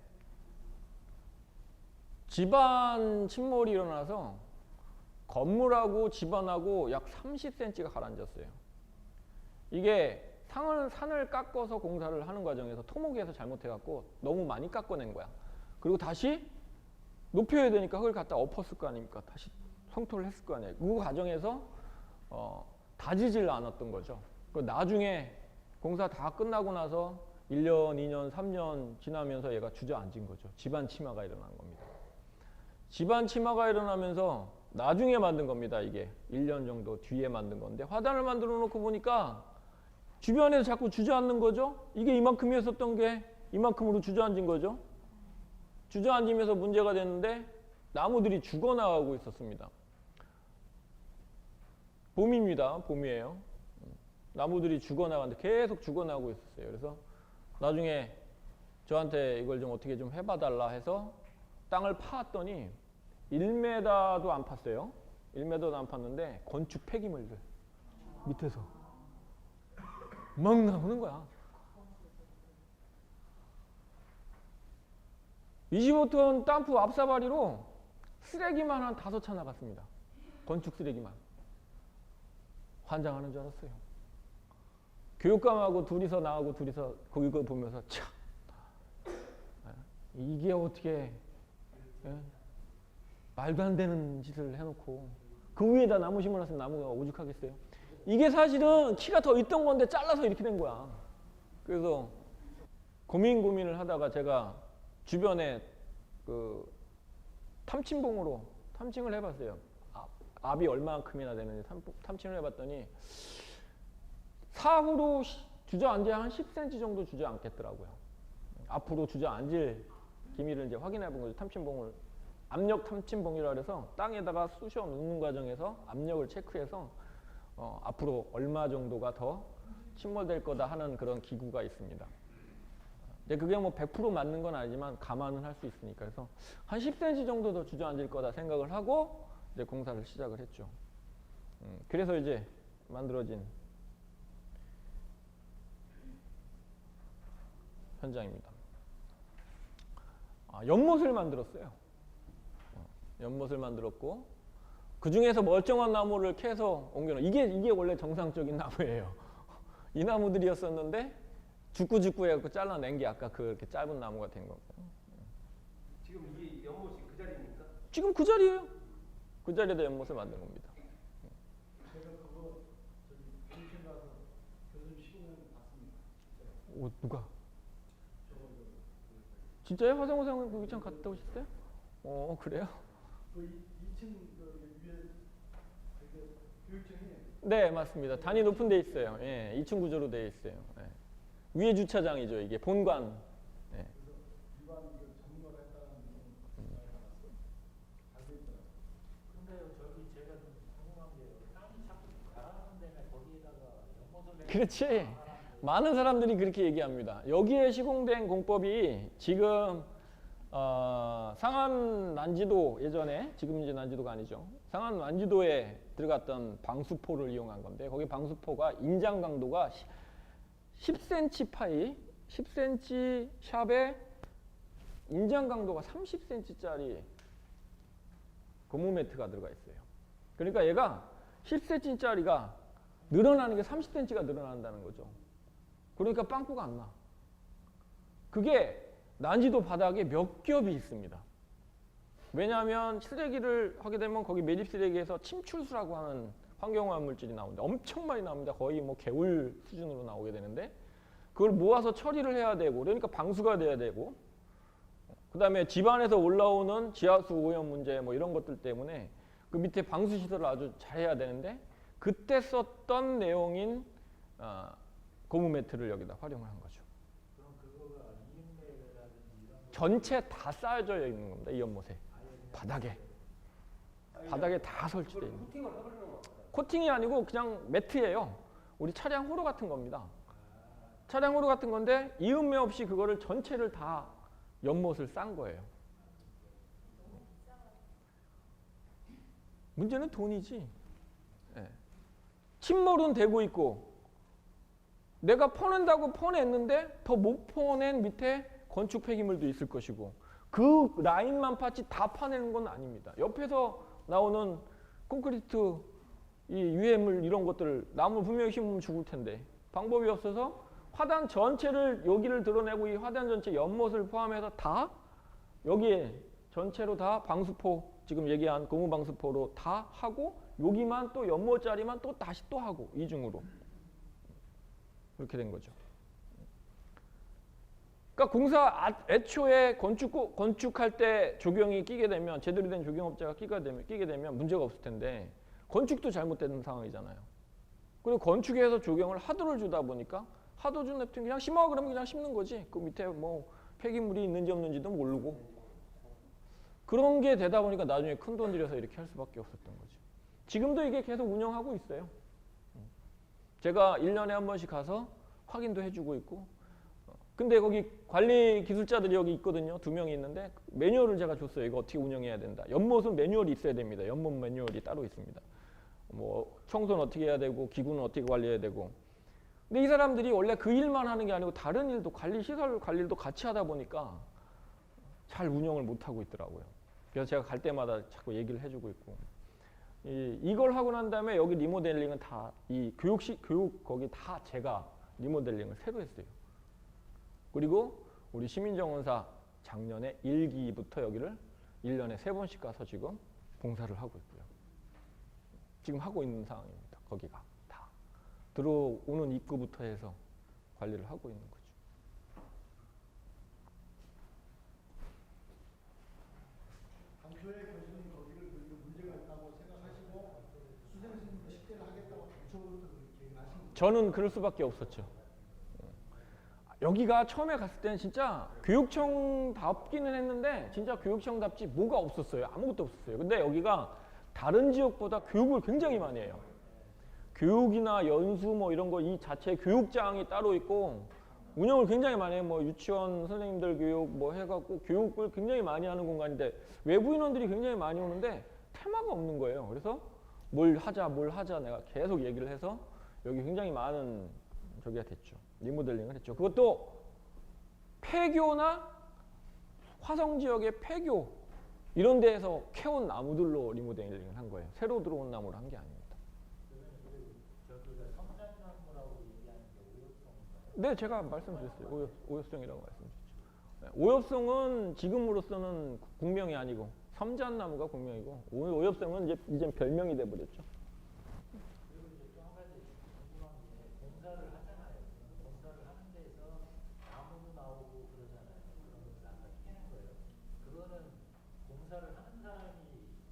집안 침몰이 일어나서 건물하고 집안하고 약 30cm가 가라앉았어요. 이게 산을 깎아서 공사를 하는 과정에서 토목에서 잘못해갖고 너무 많이 깎아낸 거야. 그리고 다시 높여야 되니까 그걸 갖다 엎었을 거 아닙니까? 다시 성토를 했을 거 아니에요. 그 과정에서 다지질 않았던 거죠. 나중에 공사 다 끝나고 나서 1년, 2년, 3년 지나면서 얘가 주저앉은 거죠. 집안 침하가 일어난 겁니다. 집안 침하가 일어나면서 나중에 만든 겁니다. 이게 1년 정도 뒤에 만든 건데 화단을 만들어 놓고 보니까 주변에서 자꾸 주저앉는 거죠. 이게 이만큼이었었던 게 이만큼으로 주저앉은 거죠. 주저앉으면서 문제가 됐는데 나무들이 죽어나가고 있었습니다. 봄입니다. 봄이에요. 나무들이 죽어나가는데 계속 죽어나가고 있었어요. 그래서 나중에 저한테 이걸 좀 어떻게 좀 해봐달라 해서 땅을 파왔더니 1m도 안 팠어요. 1m도 안 팠는데 건축 폐기물들 밑에서 막 나오는 거야. 25톤 덤프 앞사바리로 쓰레기만 한 5차 나갔습니다. 건축 쓰레기만. 환장하는 줄 알았어요. 교육감하고 둘이서 나가고 둘이서 그거 보면서 참 이게 어떻게 말도 안 되는 짓을 해놓고 그 위에다 나무 심어놨으면 나무가 오죽하겠어요. 이게 사실은 키가 더 있던 건데 잘라서 이렇게 된 거야. 그래서 고민을 하다가 제가 주변에 그 탐침봉으로 탐침을 해봤어요. 압이 얼마큼이나 되는지 탐침을 해봤더니 사후로 주저앉아야 한 10cm 정도 주저앉겠더라고요. 앞으로 주저앉을 기미를 이제 확인해 본 거죠. 탐침봉을 압력 탐침봉이라 그래서 땅에다가 쑤셔 놓는 과정에서 압력을 체크해서 앞으로 얼마 정도가 더 침몰될 거다 하는 그런 기구가 있습니다. 근데 그게 뭐 100% 맞는 건 아니지만 감안은 할 수 있으니까 그래서 한 10cm 정도 더 주저앉을 거다 생각을 하고 이제 공사를 시작을 했죠. 그래서 이제 만들어진 현장입니다. 연못을 만들었어요. 연못을 만들었고 그 중에서 멀쩡한 나무를 캐서 옮겨놓은 이게 원래 정상적인 나무예요. 이 나무들이었었는데 죽고 해갖고 잘라낸 게 아까 그렇게 짧은 나무가 된 거고요. 지금 이게 연못이 그 자리입니까? 지금 그 자리예요. 그 자리에다 연못을 만든 겁니다. 제가 그거 저기 교육생 가서 교수님 시공을 봤습니다. 오, 누가? 진짜요? 화성호상 구기장 갔다 오셨어요? 그래요? 그 2층 그 위에 그 교육청이 네, 맞습니다. 단이 높은 데 있어요. 예, 2층 구조로 돼 있어요. 예. 위에 주차장이죠. 이게 본관. 예. 그래서 일반 그 전문가가 했다는 그런 말을 받았어요. 잘 돼 있더라고요. 근데요, 저기 제가 좀 궁금한 게요. 땅이 자꾸 가라앉는 데면 거기에다가 연못을 내고 그렇지. 많은 사람들이 그렇게 얘기합니다. 여기에 시공된 공법이 지금 상한 난지도 예전에 지금 이제 난지도가 아니죠. 상한 난지도에 들어갔던 방수포를 이용한 건데 거기 방수포가 인장 강도가 10cm 파이 10cm 샵에 인장 강도가 30cm짜리 고무 매트가 들어가 있어요. 그러니까 얘가 10cm짜리가 늘어나는 게 30cm가 늘어난다는 거죠. 그러니까 빵꾸가 안 나. 그게 난지도 바닥에 몇 겹이 있습니다. 왜냐하면 쓰레기를 하게 되면 거기 매립 쓰레기에서 침출수라고 하는 환경오염 물질이 나오는데 엄청 많이 나옵니다. 거의 뭐 개울 수준으로 나오게 되는데 그걸 모아서 처리를 해야 되고 그러니까 방수가 돼야 되고 그 다음에 집안에서 올라오는 지하수 오염 문제 뭐 이런 것들 때문에 그 밑에 방수 시설을 아주 잘해야 되는데 그때 썼던 내용인 고무 매트를 여기다 활용을 한 거죠. 그럼 그거가 이음매라든지 이런 거 전체 다 쌓여져 있는 겁니다. 이 연못에. 바닥에. 바닥에 다 설치되어 있는. 코팅을 해버리는 거. 코팅이 아니고 그냥 매트예요. 우리 차량 호로 같은 겁니다. 차량 호로 같은 건데 이음매 없이 그거를 전체를 다 연못을 싼 거예요. 문제는 돈이지. 예. 침몰은 되고 있고 내가 퍼낸다고 퍼냈는데 더 못 퍼낸 밑에 건축 폐기물도 있을 것이고 그 라인만 팠지 다 파내는 건 아닙니다. 옆에서 나오는 콘크리트 이 유해물 이런 것들을 나무 분명히 심으면 죽을 텐데 방법이 없어서 화단 전체를 여기를 드러내고 이 화단 전체 연못을 포함해서 다 여기에 전체로 다 방수포 지금 얘기한 고무 방수포로 다 하고 여기만 또 연못자리만 또 다시 또 하고 이중으로 그렇게 된 거죠. 그러니까 공사 애초에 건축할 때 조경이 끼게 되면 제대로 된 조경업자가 끼게 되면 문제가 없을 텐데 건축도 잘못된 상황이잖아요. 그리고 건축에서 조경을 하도를 주다 보니까 하도준 냅툰 그냥 심어 그러면 그냥 심는 거지. 그 밑에 뭐 폐기물이 있는지 없는지도 모르고. 그런 게 되다 보니까 나중에 큰 돈 들여서 이렇게 할 수밖에 없었던 거죠. 지금도 이게 계속 운영하고 있어요. 제가 1년에 한 번씩 가서 확인도 해주고 있고. 근데 거기 관리 기술자들이 여기 있거든요. 2명이 있는데 매뉴얼을 제가 줬어요. 이거 어떻게 운영해야 된다. 연못은 매뉴얼이 있어야 됩니다. 연못 매뉴얼이 따로 있습니다. 뭐 청소는 어떻게 해야 되고 기구는 어떻게 관리해야 되고. 근데 이 사람들이 원래 그 일만 하는 게 아니고 다른 일도 시설 관리도 같이 하다 보니까 잘 운영을 못 하고 있더라고요. 그래서 제가 갈 때마다 자꾸 얘기를 해주고 있고. 이걸 하고 난 다음에 여기 리모델링은 다 이 교육 거기 다 제가 리모델링을 새로 했어요. 그리고 우리 시민정원사 작년에 1기부터 여기를 1년에 3번씩 가서 지금 봉사를 하고 있고요. 지금 하고 있는 상황입니다. 거기가 다. 들어오는 입구부터 해서 관리를 하고 있는 거죠. 당초에 교수님 거기를 문제가 있다고 생각하시고 수생스님도 식대를 하겠다고 당초부터 그렇게 얘기를 하신 거예요? 저는 그럴 수밖에 없었죠. 여기가 처음에 갔을 때는 진짜 교육청답기는 했는데 진짜 교육청답지 뭐가 없었어요. 아무것도 없었어요. 근데 여기가 다른 지역보다 교육을 굉장히 많이 해요. 교육이나 연수 뭐 이런 거 이 자체 교육장이 따로 있고 운영을 굉장히 많이 해요. 뭐 유치원 선생님들 교육 뭐 해갖고 교육을 굉장히 많이 하는 공간인데 외부 인원들이 굉장히 많이 오는데 테마가 없는 거예요. 그래서 뭘 하자 내가 계속 얘기를 해서 여기 굉장히 많은 저기가 됐죠. 리모델링을 했죠. 그것도 폐교나 화성 지역의 폐교 이런 데에서 캐온 나무들로 리모델링을 한 거예요. 새로 들어온 나무로 한 게 아닙니다. 저기가 성장나무라고 얘기하는 게 오엽성인가요? 네, 제가 말씀드렸어요. 오엽성이라고 말씀드렸죠. 네, 오엽성은 지금으로서는 국명이 아니고 섬잣나무가 국명이고 오엽성은 이제 별명이 돼버렸죠. 그리고 이제 또 한 가지 궁금한 게 공사를 하잖아요. 공사를 하는 데서 나무도 나오고 그러잖아요. 그런 것을 아까 캐는 거예요. 그거는 공사를 하는 사람이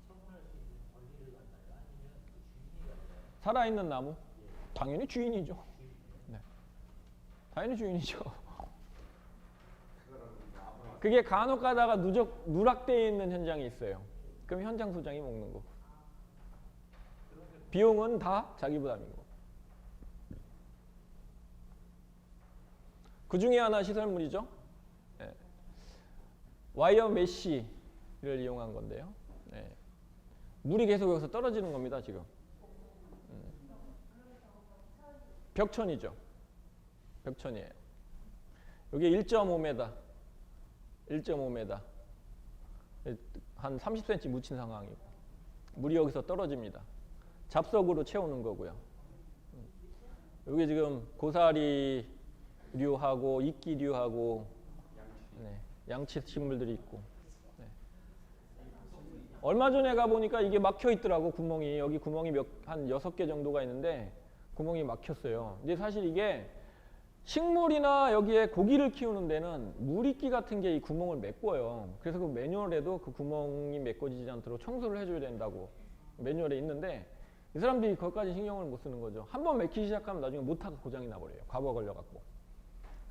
처분할 수 있는 권리를 갖나요? 아니면 그 주인이 갖나요? 살아있는 나무? 당연히 주인이죠. 네. 당연히 주인이죠. 그게 간혹 가다가 누락되어 있는 현장이 있어요. 그럼 현장 소장이 먹는 거. 비용은 다 자기 부담이고. 그 중에 하나 시설물이죠. 네. 와이어 메쉬를 이용한 건데요. 네. 물이 계속 여기서 떨어지는 겁니다, 지금. 벽천이죠. 벽천이에요. 여기 1.5m. 1.5m. 한 30cm 묻힌 상황이고. 물이 여기서 떨어집니다. 잡석으로 채우는 거고요. 여기 지금 고사리류하고 이끼류하고 네, 양치 식물들이 있고. 네. 얼마 전에 가보니까 이게 막혀 있더라고, 구멍이. 여기 구멍이 한 6개 정도가 있는데 구멍이 막혔어요. 근데 사실 이게 식물이나 여기에 고기를 키우는 데는 물이끼 같은 게 이 구멍을 메꿔요. 그래서 그 매뉴얼에도 그 구멍이 메꿔지지 않도록 청소를 해줘야 된다고 매뉴얼에 있는데 이 사람들이 그것까지 신경을 못 쓰는 거죠. 한번 맥히기 시작하면 나중에 모터가 고장이 나버려요. 과부하 걸려갖고.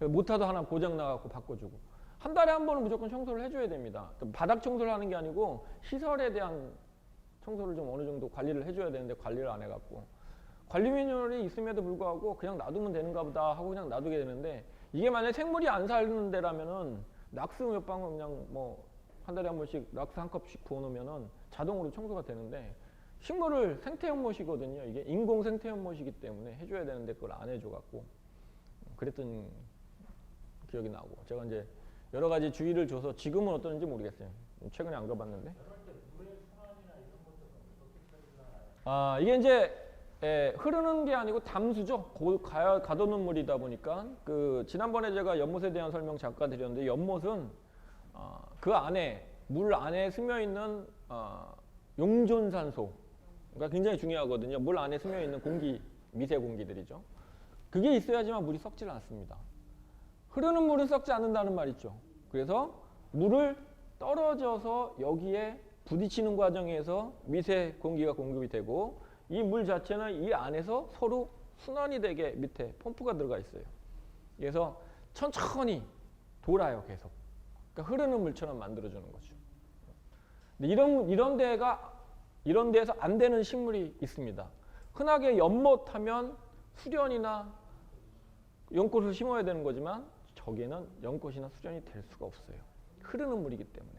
모터도 하나 고장 나갖고 바꿔주고. 한 달에 한 번은 무조건 청소를 해줘야 됩니다. 바닥 청소를 하는 게 아니고 시설에 대한 청소를 좀 어느 정도 관리를 해줘야 되는데 관리를 안 해갖고. 관리 매뉴얼이 있음에도 불구하고 그냥 놔두면 되는가 보다 하고 그냥 놔두게 되는데 이게 만약에 생물이 안 사는 데라면은 락스 몇 방울 그냥 뭐 한 달에 한 번씩 락스 한 컵씩 부어놓으면은 자동으로 청소가 되는데 식물을 생태 연못이거든요. 이게 인공 생태 연못이기 때문에 해줘야 되는데 그걸 안 해줘갖고 그랬던 기억이 나고 제가 이제 여러 가지 주의를 줘서 지금은 어떤지 모르겠어요. 최근에 안 가봤는데. 이게 이제 흐르는 게 아니고 담수죠. 가둬놓은 물이다 보니까 지난번에 제가 연못에 대한 설명 잠깐 드렸는데 연못은 그 안에 물 안에 스며 있는 용존산소가 굉장히 중요하거든요. 물 안에 스며 있는 공기, 미세 공기들이죠. 그게 있어야지만 물이 썩질 않습니다. 흐르는 물은 썩지 않는다는 말 있죠. 그래서 물을 떨어져서 여기에 부딪히는 과정에서 미세 공기가 공급이 되고 이 물 자체는 이 안에서 서로 순환이 되게 밑에 펌프가 들어가 있어요. 그래서 천천히 돌아요, 계속. 그러니까 흐르는 물처럼 만들어주는 거죠. 근데 이런 데에서 안 되는 식물이 있습니다. 흔하게 연못하면 수련이나 연꽃을 심어야 되는 거지만 저기에는 연꽃이나 수련이 될 수가 없어요. 흐르는 물이기 때문에.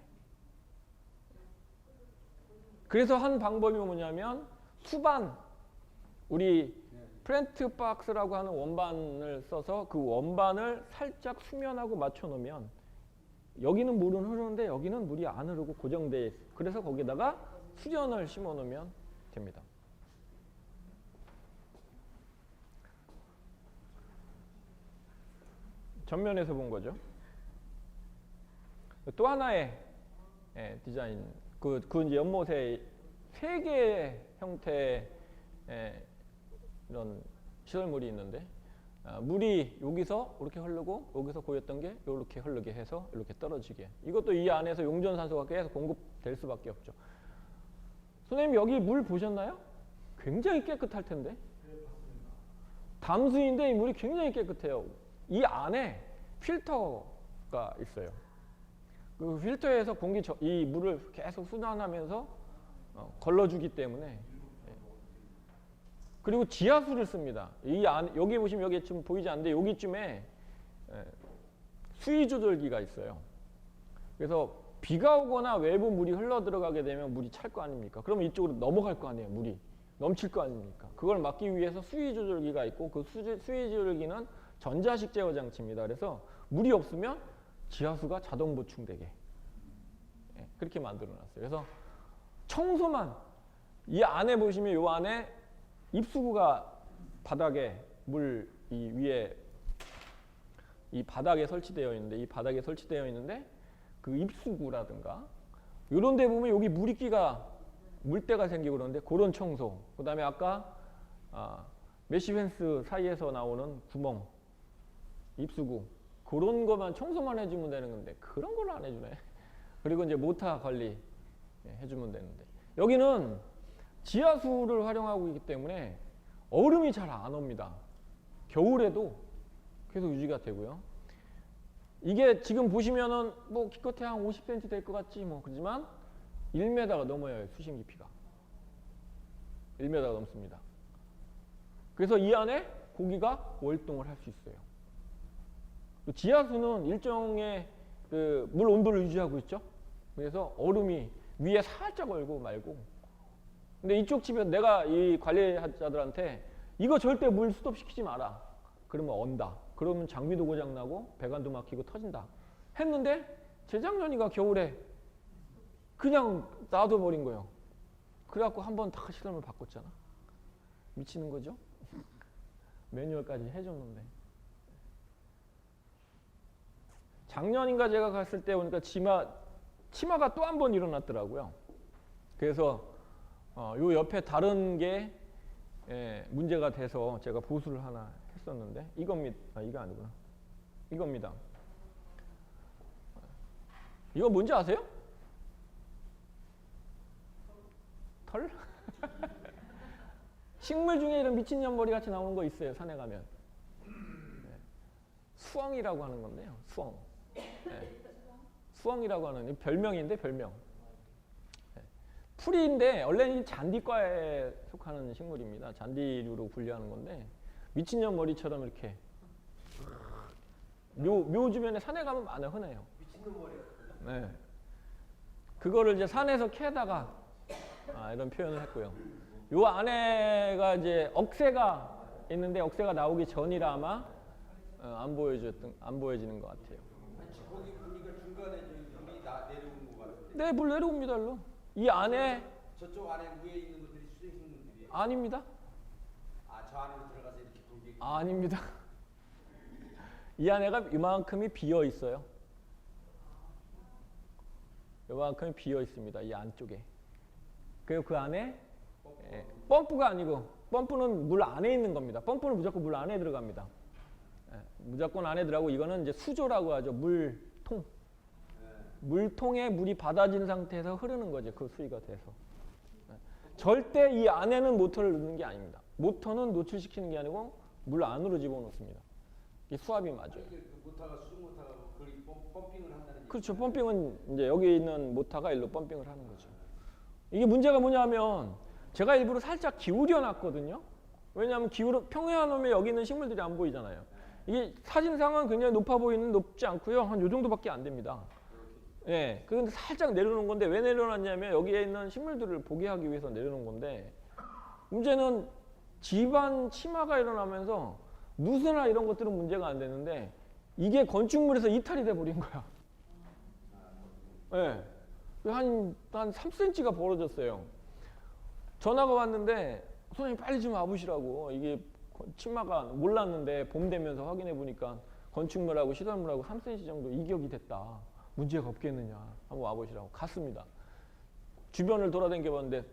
그래서 한 방법이 뭐냐면 수반, 우리 프렌트 박스라고 하는 원반을 써서 그 원반을 살짝 수면하고 맞춰 놓으면 여기는 물은 흐르는데 여기는 물이 안 흐르고 고정돼 있어요. 그래서 거기다가 수련을 심어 놓으면 됩니다. 전면에서 본 거죠. 또 하나의 디자인, 그 이제 연못의 세 개의 형태의 이런 시설물이 있는데, 물이 여기서 이렇게 흐르고 여기서 고였던 게 이렇게 흐르게 해서 이렇게 떨어지게. 이것도 이 안에서 용존산소가 계속 공급될 수밖에 없죠. 선생님 여기 물 보셨나요? 굉장히 깨끗할 텐데. 담수인데 이 물이 굉장히 깨끗해요. 이 안에 필터가 있어요. 그 필터에서 이 물을 계속 순환하면서 걸러주기 때문에. 그리고 지하수를 씁니다. 여기 보시면 여기 지금 보이지 않는데 여기쯤에 수위 조절기가 있어요. 그래서 비가 오거나 외부 물이 흘러 들어가게 되면 물이 찰 거 아닙니까? 그러면 이쪽으로 넘어갈 거 아니에요. 물이 넘칠 거 아닙니까? 그걸 막기 위해서 수위 조절기가 있고 그 수위 조절기는 전자식 제어 장치입니다. 그래서 물이 없으면 지하수가 자동 보충되게 그렇게 만들어놨어요. 그래서 청소만, 이 안에 보시면 이 안에 입수구가 바닥에 이 위에 이 바닥에 설치되어 있는데 그 입수구라든가 이런 데 보면 여기 물때가 생기고 그러는데 그런 청소, 그 다음에 아까 메쉬 펜스 사이에서 나오는 구멍, 입수구, 그런 것만 청소만 해주면 되는 건데 그런 걸 안 해주네. 그리고 이제 모터 관리 해주면 되는데, 여기는 지하수를 활용하고 있기 때문에 얼음이 잘 안 옵니다. 겨울에도 계속 유지가 되고요. 이게 지금 보시면은 뭐 기껏해야 한 50cm 될 것 같지 뭐, 그렇지만 1m가 넘어요. 수심 깊이가 1m가 넘습니다. 그래서 이 안에 고기가 월동을 할 수 있어요. 지하수는 일정의 그 물 온도를 유지하고 있죠. 그래서 얼음이 위에 살짝 얼고 말고. 근데 이쪽 집에 내가 이 관리자들한테 이거 절대 물 스톱시키지 마라. 그러면 언다. 그러면 장비도 고장나고 배관도 막히고 터진다. 했는데 재작년인가 겨울에 그냥 놔둬버린 거예요. 그래갖고 한번 다 실험을 바꿨잖아. 미치는 거죠? 매뉴얼까지 해줬는데. 작년인가 제가 갔을 때 보니까 치마가 또 한 번 일어났더라고요. 그래서 요 옆에 다른 게 문제가 돼서 제가 보수를 하나 했었는데 이겁니다. 이거 아니구나. 이겁니다. 이거 뭔지 아세요? 털? 식물 중에 이런 미친년머리 같이 나오는 거 있어요. 산에 가면. 수엉이라고 하는 건데요. 수엉. 수엉이라고 하는 별명인데 별명. 풀이인데 원래는 잔디과에 속하는 식물입니다. 잔디류로 분류하는 건데 미친년 머리처럼 이렇게 묘 주변에 산에 가면 많아요. 흔해요. 미친놈 머리. 네. 그거를 이제 산에서 캐다가 이런 표현을 했고요. 요 안에가 이제 억새가 있는데 억새가 나오기 전이라 아마 안 보여지는 것 같아요. 거기 보니까 중간에 물이 내려오는 것 같은데. 네, 물 내려옵니다. 일로. 이 안에 저쪽 안에 위에 있는 것들이 수생식물들이에요? 아닙니다. 저 안으로 들어가서 이렇게 돌게. 아닙니다. 이 안에가 이만큼이 비어 있어요. 이만큼이 비어 있습니다. 이 안쪽에. 그리고 그 안에 펌프가 아니고 펌프는 물 안에 있는 겁니다. 펌프는 무조건 물 안에 들어갑니다. 무조건 안에 들어가고 이거는 이제 수조라고 하죠. 물통. 물통에 물이 받아진 상태에서 흐르는 거죠. 그 수위가 돼서. 절대 이 안에는 모터를 넣는 게 아닙니다. 모터는 노출시키는 게 아니고 물 안으로 집어넣습니다. 이 수압이 맞아요. 그 모터가 수중 모터가 거의 펌핑을 한다는 얘기. 그렇죠. 펌핑은 이제 여기 있는 모터가 일로 펌핑을 하는 거죠. 이게 문제가 뭐냐면 제가 일부러 살짝 기울여 놨거든요. 왜냐하면 평행한 놈에 여기 있는 식물들이 안 보이잖아요. 이게 사진상은 굉장히 높아 보이는 높지 않고요. 한 요 정도밖에 안 됩니다. 예. 그런데 살짝 내려놓은 건데 왜 내려놨냐면 여기에 있는 식물들을 보게 하기 위해서 내려놓은 건데 문제는 집안 침하가 일어나면서 누수나 이런 것들은 문제가 안 되는데 이게 건축물에서 이탈이 돼 버린 거야. 예. 한 3cm가 벌어졌어요. 전화가 왔는데 선생님 빨리 좀 와보시라고. 이게 치마가 몰랐는데 봄 되면서 확인해 보니까 건축물하고 시설물하고 3cm 정도 이격이 됐다. 문제가 없겠느냐. 한번 와보시라고. 갔습니다. 주변을 돌아다녀 봤는데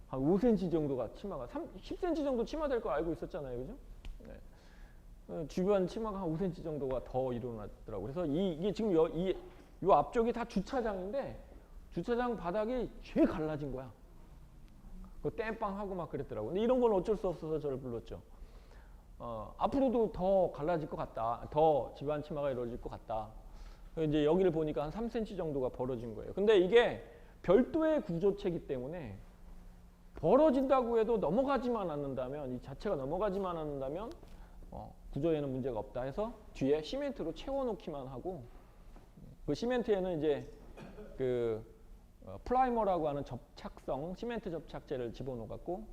한 5cm 정도가 치마가 10cm 정도 치마 될 거 알고 있었잖아요. 그죠? 네. 주변 치마가 한 5cm 정도가 더 일어났더라고요. 그래서 이게 지금 요 앞쪽이 다 주차장인데 주차장 바닥이 죄 갈라진 거야. 그 땜빵하고 막 그랬더라고요. 근데 이런 건 어쩔 수 없어서 저를 불렀죠. 앞으로도 더 갈라질 것 같다. 더 집안 침하가 이루어질 것 같다. 이제 여기를 보니까 한 3cm 정도가 벌어진 거예요. 근데 이게 별도의 구조체이기 때문에 벌어진다고 해도 넘어가지만 않는다면 이 자체가 넘어가지만 않는다면 구조에는 문제가 없다 해서 뒤에 시멘트로 채워놓기만 하고 그 시멘트에는 이제 그 프라이머라고 하는 접착성 시멘트 접착제를 집어넣어갖고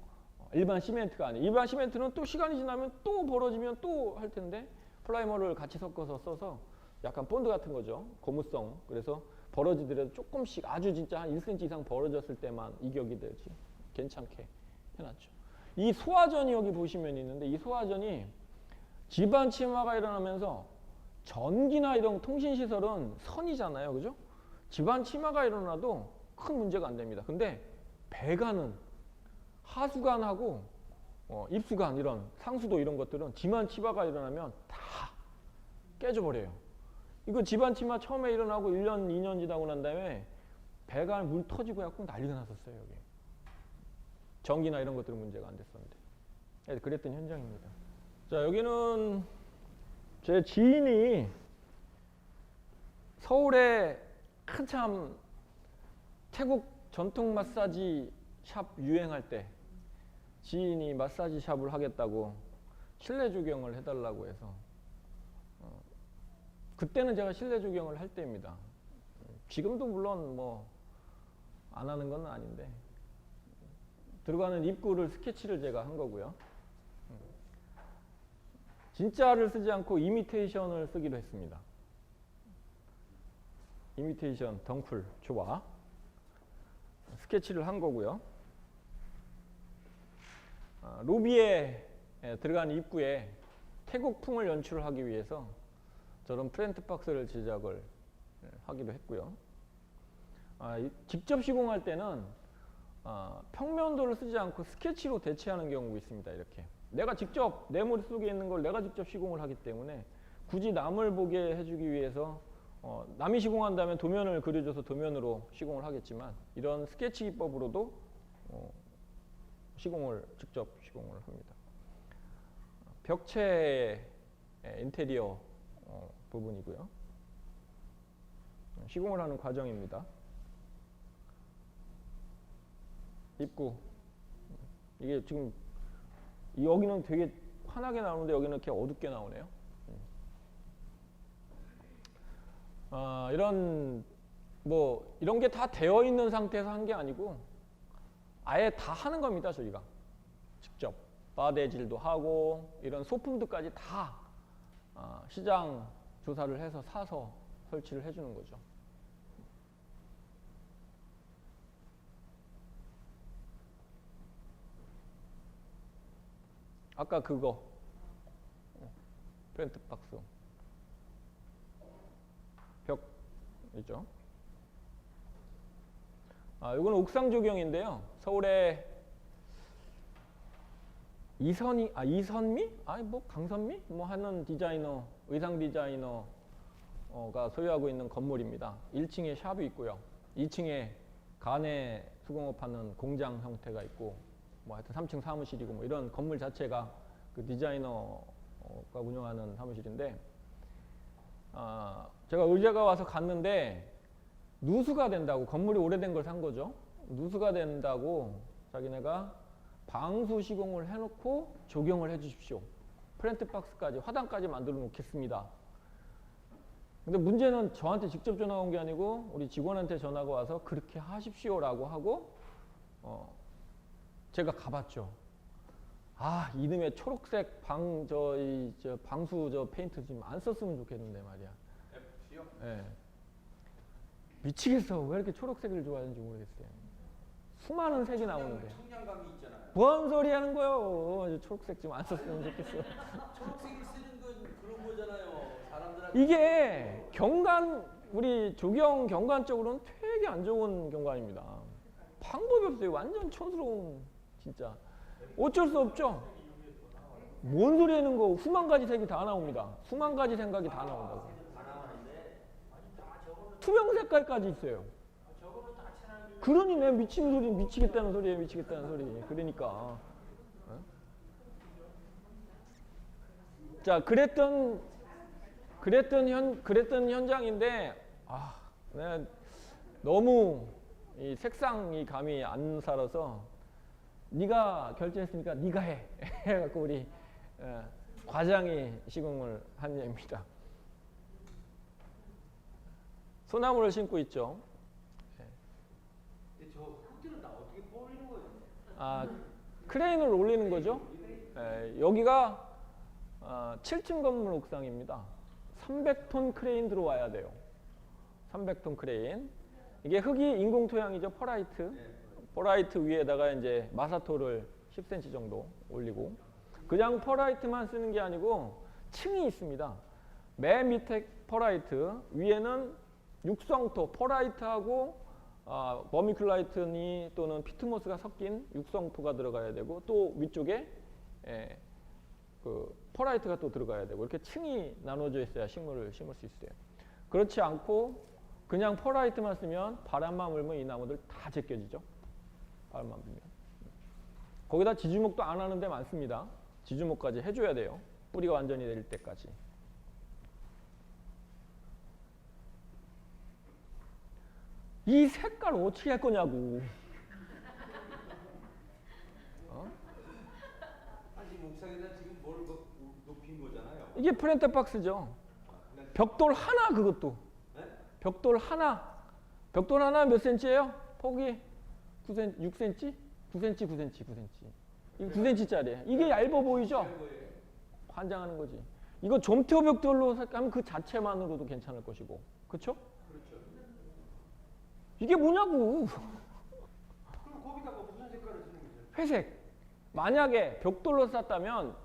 일반 시멘트가 아니에요. 일반 시멘트는 또 시간이 지나면 또 벌어지면 또 할 텐데 프라이머를 같이 섞어서 써서 약간 본드 같은 거죠. 고무성. 그래서 벌어지더라도 조금씩 아주 진짜 한 1cm 이상 벌어졌을 때만 이격이 되지. 괜찮게 해놨죠. 이 소화전이 여기 보시면 있는데 이 소화전이 집안 침하가 일어나면서 전기나 이런 통신시설은 선이잖아요. 그죠? 집안 침하가 일어나도 큰 문제가 안 됩니다. 근데 배관은 하수관하고 입수관 이런 상수도 이런 것들은 집안 침하가 일어나면 다 깨져버려요. 이거 집안 침하 처음에 일어나고 1년, 2년 지나고 난 다음에 배관 물 터지고 해갖고 난리가 났었어요. 여기. 전기나 이런 것들은 문제가 안 됐었는데. 그랬던 현장입니다. 자, 여기는 제 지인이 서울에 한참 태국 전통 마사지 샵 유행할 때 지인이 마사지 샵을 하겠다고 실내 조경을 해달라고 해서 그때는 제가 실내 조경을 할 때입니다. 지금도 물론 뭐 안 하는 건 아닌데 들어가는 입구를 스케치를 제가 한 거고요. 진짜를 쓰지 않고 이미테이션을 쓰기로 했습니다. 이미테이션 덩쿨 좋아. 스케치를 한 거고요. 로비에 들어가는 입구에 태국풍을 연출하기 위해서 저런 프린트 박스를 제작을 하기로 했고요. 직접 시공할 때는 평면도를 쓰지 않고 스케치로 대체하는 경우가 있습니다. 이렇게 내가 직접 내 머릿속에 있는 걸 내가 직접 시공을 하기 때문에 굳이 남을 보게 해주기 위해서 남이 시공한다면 도면을 그려줘서 도면으로 시공을 하겠지만 이런 스케치 기법으로도 직접 시공을 합니다. 벽체 인테리어 부분이고요. 시공을 하는 과정입니다. 입구. 이게 지금 여기는 되게 환하게 나오는데 여기는 이렇게 어둡게 나오네요. 이런 게 다 되어 있는 상태에서 한 게 아니고 아예 다 하는 겁니다. 저희가 직접 바대질도 하고 이런 소품들까지 다 시장 조사를 해서 사서 설치를 해주는 거죠. 아까 그거 프린트 박스 벽이죠. 이거는 옥상 조경인데요. 서울에 이선미? 강선미? 하는 디자이너, 의상 디자이너가 소유하고 있는 건물입니다. 1층에 샵이 있고요. 2층에 가내 수공업 하는 공장 형태가 있고 하여튼 3층 사무실이고 이런 건물 자체가 그 디자이너 운영하는 사무실인데 제가 의뢰가 와서 갔는데 누수가 된다고 건물이 오래된 걸 산 거죠. 누수가 된다고 자기네가 방수 시공을 해놓고 조경을 해주십시오. 프렌트 박스까지 화단까지 만들어 놓겠습니다. 근데 문제는 저한테 직접 전화가 온 게 아니고 우리 직원한테 전화가 와서 그렇게 하십시오라고 하고 제가 가봤죠. 이놈의 초록색 방수 페인트 좀 안 썼으면 좋겠는데 말이야. FC요? 예. 미치겠어. 왜 이렇게 초록색을 좋아하는지 모르겠어요. 수많은 색이 나오는데. 청량감이 있잖아요. 뭔 소리 하는 거요? 초록색 좀 안 썼으면 좋겠어. 초록색이 쓰는 건 그런 거잖아요. 사람들한테. 이게 우리 조경 경관적으로는 되게 안 좋은 경관입니다. 방법이 없어요. 완전 촌스러운 진짜. 어쩔 수 없죠. 뭔 소리 하는 거? 수만 가지 색이 다 나옵니다. 수만 가지 생각이 다 나온다고. 투명 색깔까지 있어요. 그러니 내 미치겠다는 소리. 그러니까. 자, 그랬던 현장인데 내가 너무 이 색상이 감이 안 살아서 네가 결정했으니까 네가 해. 해갖고 우리 과장이 시공을 한 예입니다. 소나무를 심고 있죠. 근데 저 흙들은 다 어떻게 뽑는 거예요? 크레인을 올리는 거죠. 여기가 7층 건물 옥상입니다. 300톤 크레인 들어와야 돼요. 300톤 크레인. 이게 흙이 인공 토양이죠. 퍼라이트 위에다가 이제 마사토를 10cm 정도 올리고, 그냥 퍼라이트만 쓰는 게 아니고 층이 있습니다. 맨 밑에 퍼라이트, 위에는 육성토, 퍼라이트하고 버미큘라이트니 또는 피트모스가 섞인 육성토가 들어가야 되고, 또 위쪽에 그 퍼라이트가 또 들어가야 되고, 이렇게 층이 나눠져 있어야 식물을 심을 수 있어요. 그렇지 않고 그냥 퍼라이트만 쓰면 바람만 불면 이 나무들 다 제껴지죠. 바람만 불면. 거기다 지주목도 안 하는 데 많습니다. 지주목까지 해줘야 돼요. 뿌리가 완전히 내릴 때까지. 이 색깔 어떻게 할 거냐고. 아니 옥상에다 지금 뭘 높인 거잖아요. 이게 프렌트 박스죠. 벽돌 하나, 그것도. 네? 벽돌 하나 몇 센치예요? 폭이 9cm, 6cm? 9cm. 이거 9cm짜리예요. 이게 얇아 보이죠? 환장하는 거지. 이거 점토 벽돌로 하면 그 자체만으로도 괜찮을 것이고. 그렇죠? 그렇죠. 이게 뭐냐고. 그럼 거기다가 무슨 색깔을 쓰는 거죠? 회색. 만약에 벽돌로 쌌다면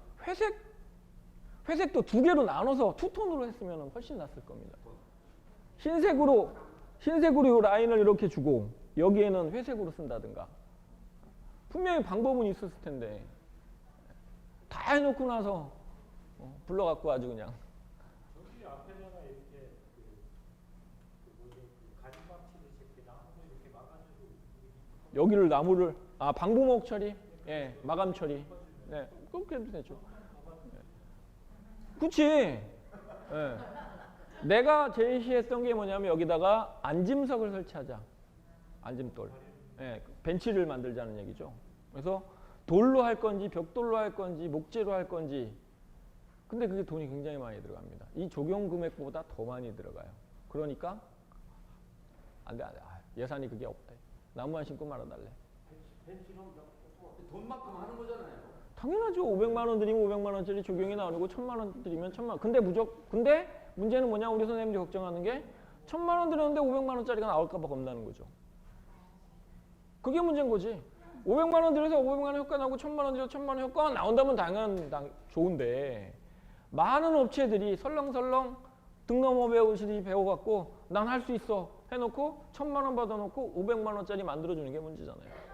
회색도 두 개로 나눠서 투톤으로 했으면 훨씬 낫을 겁니다. 흰색으로 이 라인을 이렇게 주고 여기에는 회색으로 쓴다든가. 분명히 방법은 있었을 텐데 다 해놓고 나서 불러갖고 아주 그냥. 저기 앞에다가 이렇게 가지막 치듯이 이렇게 나무도 이렇게 막아주고 여기를 나무를 방부목 처리, 마감 처리, 그렇게 해도 되죠. 그렇지. 내가 제시했던 게 뭐냐면 여기다가 앉음석을 설치하자. 앉음돌. 벤치를 만들자는 얘기죠. 그래서 돌로 할 건지 벽돌로 할 건지 목재로 할 건지. 근데 그게 돈이 굉장히 많이 들어갑니다. 이 조경 금액보다 더 많이 들어가요. 그러니까 안 돼. 예산이 그게 없다. 나무만 심고 말아달래. 돈만큼 하는 거잖아요. 당연하죠. 500만 원 드리면 500만 원짜리 조경이 나오고 1000만 원 드리면 1000만 원. 근데 문제는 뭐냐? 우리 선생님들이 걱정하는 게 1000만 원 드렸는데 500만 원짜리가 나올까 봐 겁나는 거죠. 그게 문제인 거지. 500만 원 들여서 500만 원 효과 나오고 1000만 원 들여서 1000만 원 효과가 나온다면 당연 좋은데, 많은 업체들이 설렁설렁 등 넘어 배우시듯이 배워갖고 난 할 수 있어 해놓고 1000만 원 받아놓고 500만 원짜리 만들어주는 게 문제잖아요.